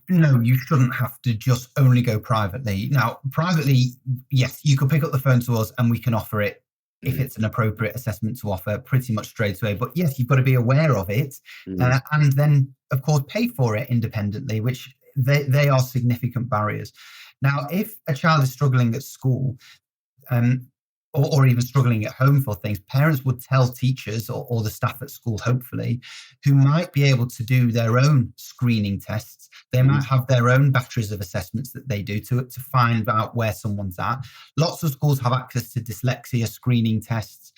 No, you shouldn't have to just only go privately. Now, privately, yes, you could pick up the phone to us and we can offer it if it's an appropriate assessment to offer pretty much straight away. But yes, you've got to be aware of it, and then, of course, pay for it independently, which they are significant barriers. Now, if a child is struggling at school, or even struggling at home for things, parents would tell teachers or the staff at school, hopefully, who might be able to do their own screening tests. They might have their own batteries of assessments that they do to find out where someone's at. Lots of schools have access to dyslexia screening tests,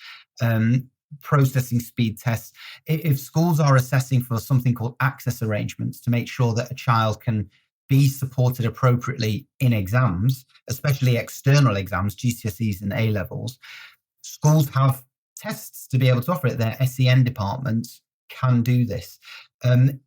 processing speed tests. If schools are assessing for something called access arrangements to make sure that a child can be supported appropriately in exams, especially external exams, GCSEs and A-levels, schools have tests to be able to offer it. Their SEN departments can do this.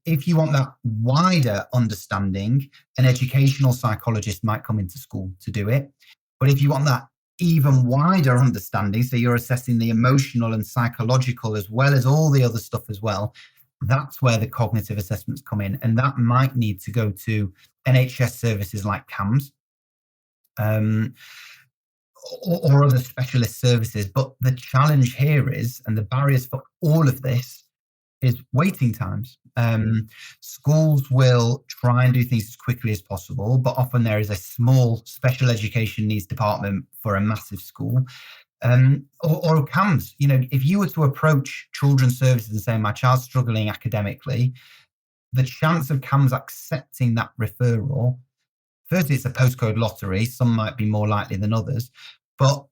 If you want that wider understanding, an educational psychologist might come into school to do it. But if you want that even wider understanding, so you're assessing the emotional and psychological as well as all the other stuff as well, that's where the cognitive assessments come in. And that might need to go to NHS services like CAMS, or other specialist services. But the challenge here is, and the barriers for all of this, is waiting times. Schools will try and do things as quickly as possible, but often there is a small special education needs department for a massive school. Or CAMS, if you were to approach children's services and say, my child's struggling academically, the chance of CAMS accepting that referral, firstly, it's a postcode lottery. Some might be more likely than others, but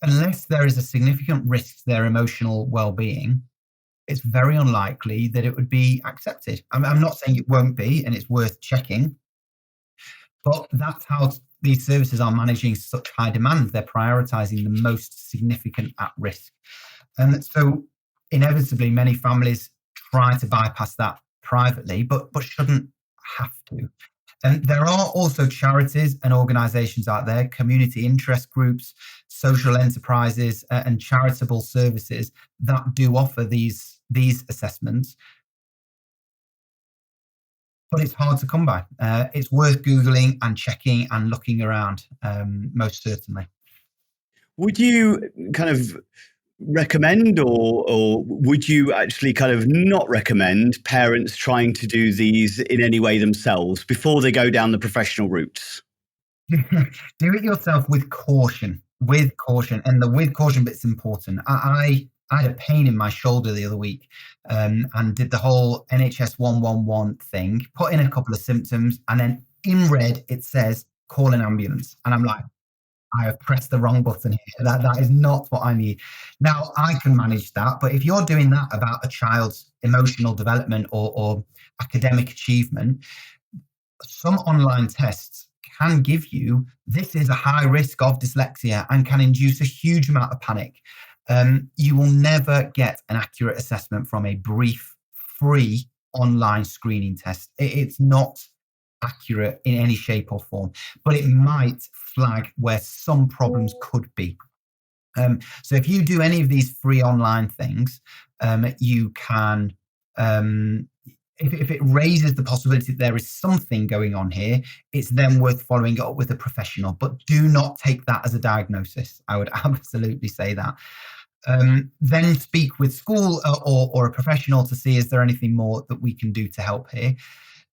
unless there is a significant risk to their emotional well-being, it's very unlikely that it would be accepted. I'm not saying it won't be, and it's worth checking, but that's how these services are managing such high demand. They're prioritizing the most significant at risk. And so inevitably, many families try to bypass that privately, but shouldn't have to. And there are also charities and organizations out there, community interest groups, social enterprises, and charitable services that do offer these assessments. But it's hard to come by. It's worth Googling and checking and looking around, most certainly. Would you kind of recommend or would you actually kind of not recommend parents trying to do these in any way themselves before they go down the professional routes? Do it yourself with caution, and the with caution bit's important. I had a pain in my shoulder the other week, and did the whole NHS 111 thing, put in a couple of symptoms, and then in red it says call an ambulance, and I'm like, I have pressed the wrong button here. That is not what I need. Now, I can manage that, but if you're doing that about a child's emotional development or academic achievement, some online tests can give you, this is a high risk of dyslexia, and can induce a huge amount of panic. You will never get an accurate assessment from a brief, free online screening test. It's not accurate in any shape or form, but it might flag where some problems could be. So if you do any of these free online things, you can, if it raises the possibility that there is something going on here, it's then worth following it up with a professional. But do not take that as a diagnosis. I would absolutely say that. Then speak with school or a professional to see, is there anything more that we can do to help here?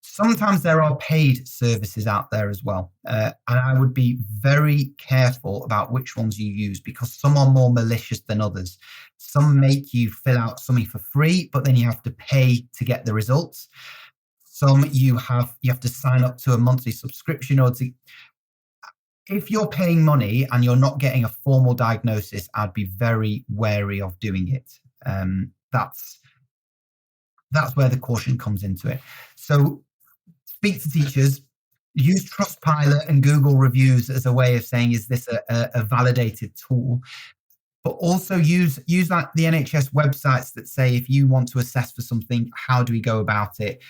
Sometimes there are paid services out there as well. And I would be very careful about which ones you use, because some are more malicious than others. Some make you fill out something for free, but then you have to pay to get the results. Some you have to sign up to a monthly subscription, if you're paying money and you're not getting a formal diagnosis, I'd be very wary of doing it. That's where the caution comes into it. So speak to teachers, use Trustpilot and Google reviews as a way of saying, is this a validated tool? But also use like the NHS websites that say, if you want to assess for something, how do we go about it?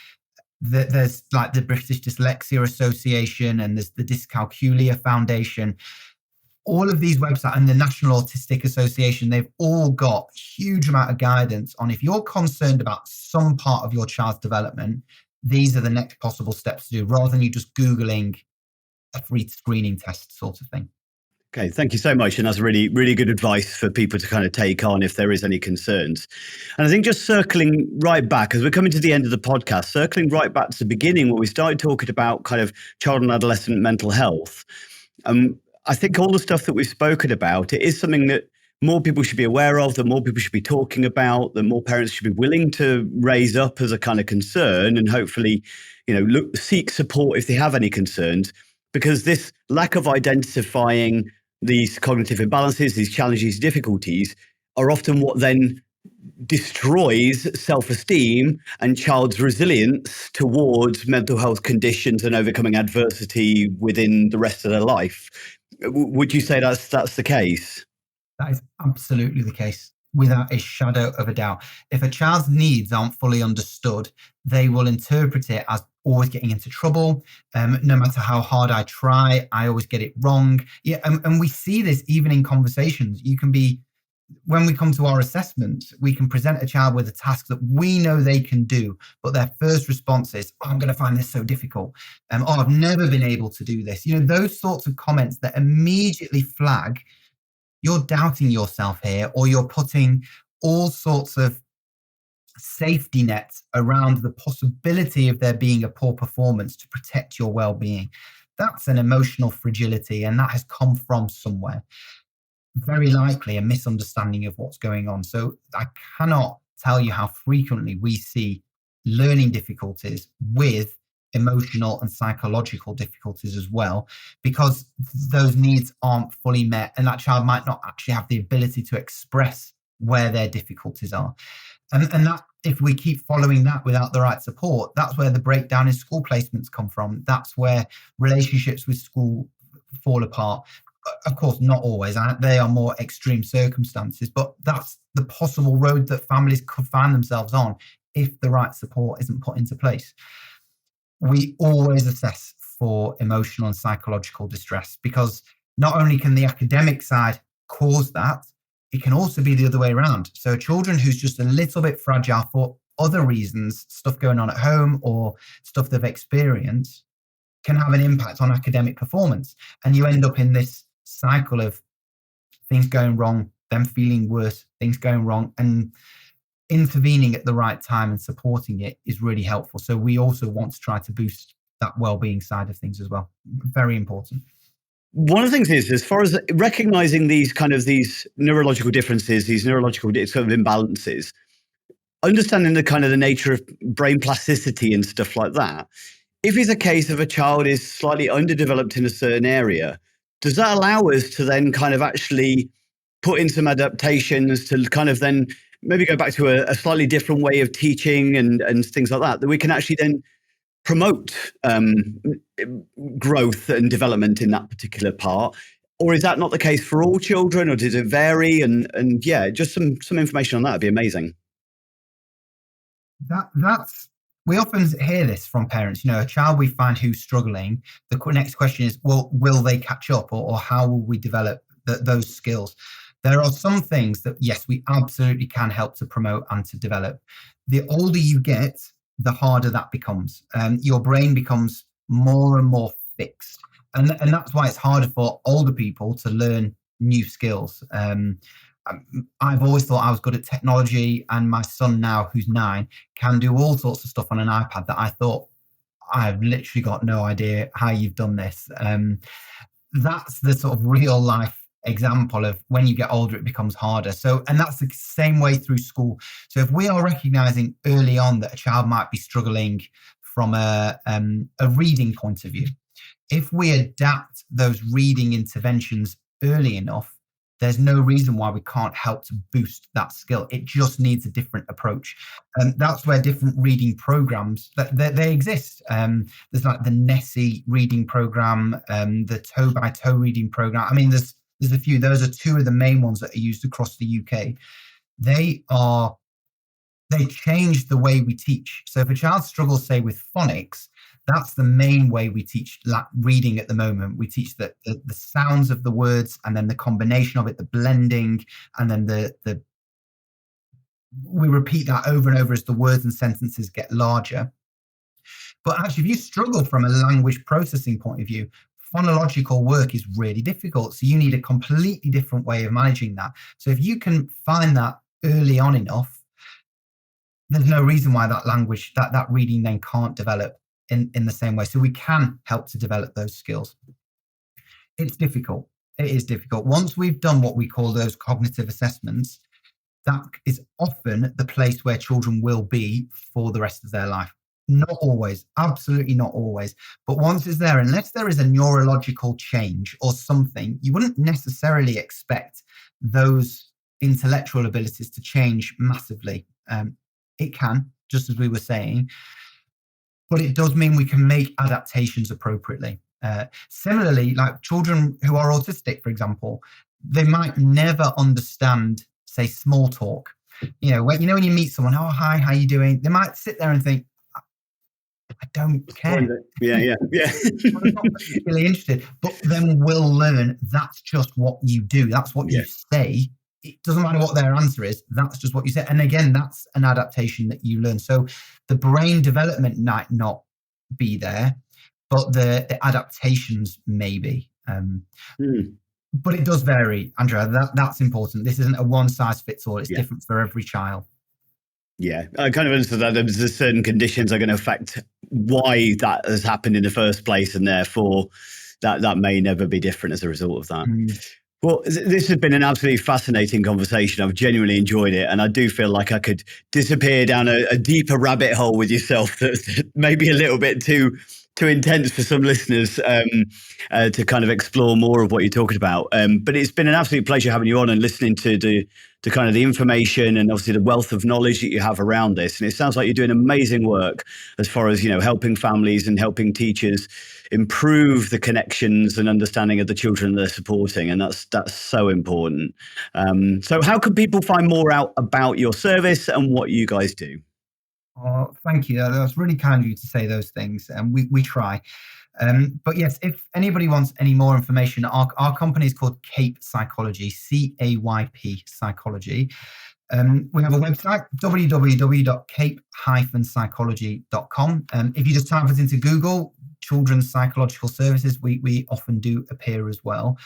There's like the British Dyslexia Association, and there's the Dyscalculia Foundation. All of these websites and the National Autistic Association, they've all got a huge amount of guidance on, if you're concerned about some part of your child's development, these are the next possible steps to do, rather than you just Googling a free screening test sort of thing. Okay, thank you so much. And that's really, really good advice for people to kind of take on if there is any concerns. And I think just circling right back, as we're coming to the end of the podcast, circling right back to the beginning where we started talking about kind of child and adolescent mental health. I think all the stuff that we've spoken about, it is something that more people should be aware of, that more people should be talking about, that more parents should be willing to raise up as a kind of concern, and hopefully, seek support if they have any concerns, because this lack of identifying these cognitive imbalances, these challenges, difficulties are often what then destroys self-esteem and child's resilience towards mental health conditions and overcoming adversity within the rest of their life. Would you say that's the case? That is absolutely the case, without a shadow of a doubt. If a child's needs aren't fully understood, they will interpret it as always getting into trouble. No matter how hard I try, I always get it wrong. Yeah, and we see this even in conversations. When we come to our assessments, we can present a child with a task that we know they can do, but their first response is, I'm going to find this so difficult. I've never been able to do this. Those sorts of comments that immediately flag you're doubting yourself here, or you're putting all sorts of safety nets around the possibility of there being a poor performance to protect your well-being. That's an emotional fragility, and that has come from somewhere. Very likely a misunderstanding of what's going on. So I cannot tell you how frequently we see learning difficulties with emotional and psychological difficulties as well, because those needs aren't fully met, and that child might not actually have the ability to express where their difficulties are. And that, if we keep following that without the right support, that's where the breakdown in school placements come from. That's where relationships with school fall apart. Of course, not always. They are more extreme circumstances, but that's the possible road that families could find themselves on if the right support isn't put into place. We always assess for emotional and psychological distress, because not only can the academic side cause that, it can also be the other way around. So children who's just a little bit fragile for other reasons, stuff going on at home or stuff they've experienced, can have an impact on academic performance. And you end up in this cycle of things going wrong, them feeling worse, things going wrong, and intervening at the right time and supporting it is really helpful. So we also want to try to boost that well-being side of things as well. Very important. One of the things is, as far as recognizing these neurological differences, these neurological sort of imbalances, understanding the nature of brain plasticity and stuff like that. If it's a case of a child is slightly underdeveloped in a certain area, does that allow us to then kind of actually put in some adaptations to kind of then maybe go back to a slightly different way of teaching and things like that we can actually then promote growth and development in that particular part? Or is that not the case for all children, or does it vary? And yeah, just some information on that would be amazing. We often hear this from parents. A child we find who's struggling, the next question is, well, will they catch up, or how will we develop those skills? There are some things that, yes, we absolutely can help to promote and to develop. The older you get, the harder that becomes. Your brain becomes more and more fixed. And that's why it's harder for older people to learn new skills. I've always thought I was good at technology, and my son now, who's 9, can do all sorts of stuff on an iPad that I thought, I've literally got no idea how you've done this. That's the sort of real life example of when you get older, it becomes harder. So, and that's the same way through school. So if we are recognizing early on that a child might be struggling from a reading point of view, if we adapt those reading interventions early enough, there's no reason why we can't help to boost that skill. It just needs a different approach. And that's where different reading programs, they exist. There's like the Nessie reading program, the toe by toe reading program. I mean, there's a few. Those are 2 of the main ones that are used across the UK. They change the way we teach. So if a child struggles, say, with phonics, that's the main way we teach reading at the moment. We teach the sounds of the words, and then the combination of it, the blending, and then we repeat that over and over as the words and sentences get larger. But actually, if you struggle from a language processing point of view, phonological work is really difficult. So you need a completely different way of managing that. So if you can find that early on enough, there's no reason why that language, that reading then can't develop in the same way. So we can help to develop those skills. It's difficult. It is difficult. Once we've done what we call those cognitive assessments, that is often the place where children will be for the rest of their life. Not always, absolutely not always. But once it's there, unless there is a neurological change or something, you wouldn't necessarily expect those intellectual abilities to change massively. It can, just as we were saying, but it does mean we can make adaptations appropriately. Similarly, like children who are autistic, for example, they might never understand, say, small talk. When you meet someone, oh, hi, how you doing? They might sit there and think, I don't care. Yeah. I'm not particularly interested, but then we'll learn that's just what you do. That's what you say. It doesn't matter what their answer is. That's just what you say. And again, that's an adaptation that you learn. So the brain development might not be there, but the adaptations may be. But it does vary, Andrea. That's important. This isn't a one size fits all. It's different for every child. Yeah, I kind of understood that there's certain conditions are going to affect why that has happened in the first place, and therefore that may never be different as a result of that. Well, this has been an absolutely fascinating conversation. I've genuinely enjoyed it. And I do feel like I could disappear down a deeper rabbit hole with yourself that's maybe a little bit too intense for some listeners to kind of explore more of what you're talking about. But it's been an absolute pleasure having you on and listening to kind of the information and obviously the wealth of knowledge that you have around this. And it sounds like you're doing amazing work as far as, helping families and helping teachers improve the connections and understanding of the children they're supporting. And that's so important. So how can people find more out about your service and what you guys do? Oh, thank you. That's really kind of you to say those things. And we try. But yes, if anybody wants any more information, our company is called CAYP Psychology, CAYP Psychology. We have a website, www.cape-psychology.com. If you just type us into Google, Children's Psychological Services, we often do appear as well.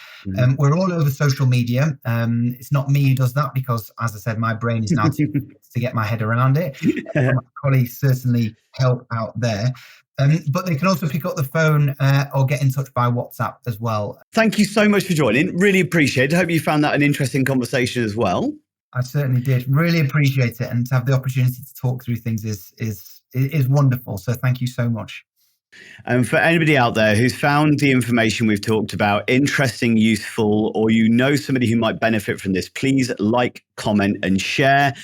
We're all over social media. It's not me who does that because, as I said, my brain is now too to get my head around it. My colleagues certainly help out there. But they can also pick up the phone or get in touch by WhatsApp as well. Thank you so much for joining. Really appreciate it. I hope you found that an interesting conversation as well. I certainly did. Really appreciate it. And to have the opportunity to talk through things is wonderful. So thank you so much. And for anybody out there who's found the information we've talked about interesting, useful, or somebody who might benefit from this, please like, comment, and share.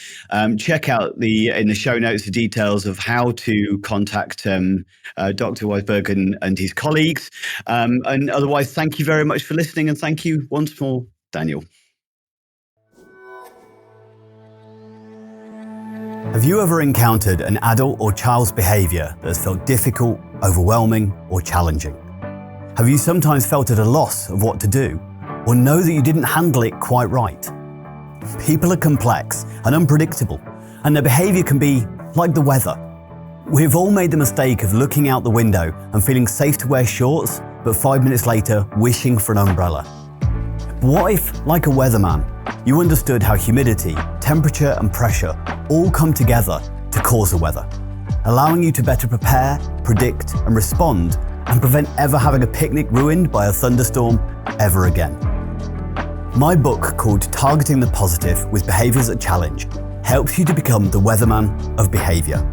Check out in the show notes the details of how to contact Dr. Weisberg and his colleagues. And otherwise, thank you very much for listening, and thank you once more, Daniel. Have you ever encountered an adult or child's behaviour that has felt difficult, overwhelming, or challenging? Have you sometimes felt at a loss of what to do, or know that you didn't handle it quite right? People are complex and unpredictable, and their behaviour can be like the weather. We've all made the mistake of looking out the window and feeling safe to wear shorts, but 5 minutes later wishing for an umbrella. What if, like a weatherman, you understood how humidity, temperature, and pressure all come together to cause the weather, allowing you to better prepare, predict, and respond, and prevent ever having a picnic ruined by a thunderstorm ever again? My book, called Targeting the Positive with Behaviours that Challenge, helps you to become the weatherman of behaviour.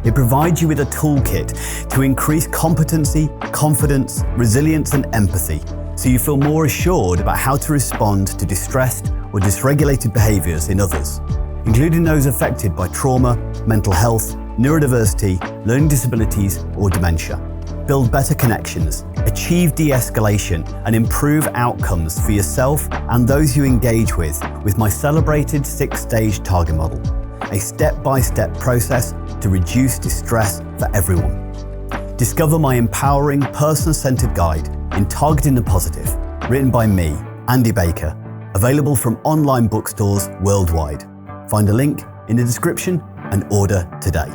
It provides you with a toolkit to increase competency, confidence, resilience, and empathy, so you feel more assured about how to respond to distressed or dysregulated behaviours in others, including those affected by trauma, mental health, neurodiversity, learning disabilities, or dementia. Build better connections, achieve de-escalation, and improve outcomes for yourself and those you engage with my celebrated 6-stage target model, a step-by-step process to reduce distress for everyone. Discover my empowering, person-centered guide in Targeting the Positive, written by me, Andy Baker, available from online bookstores worldwide. Find a link in the description and order today.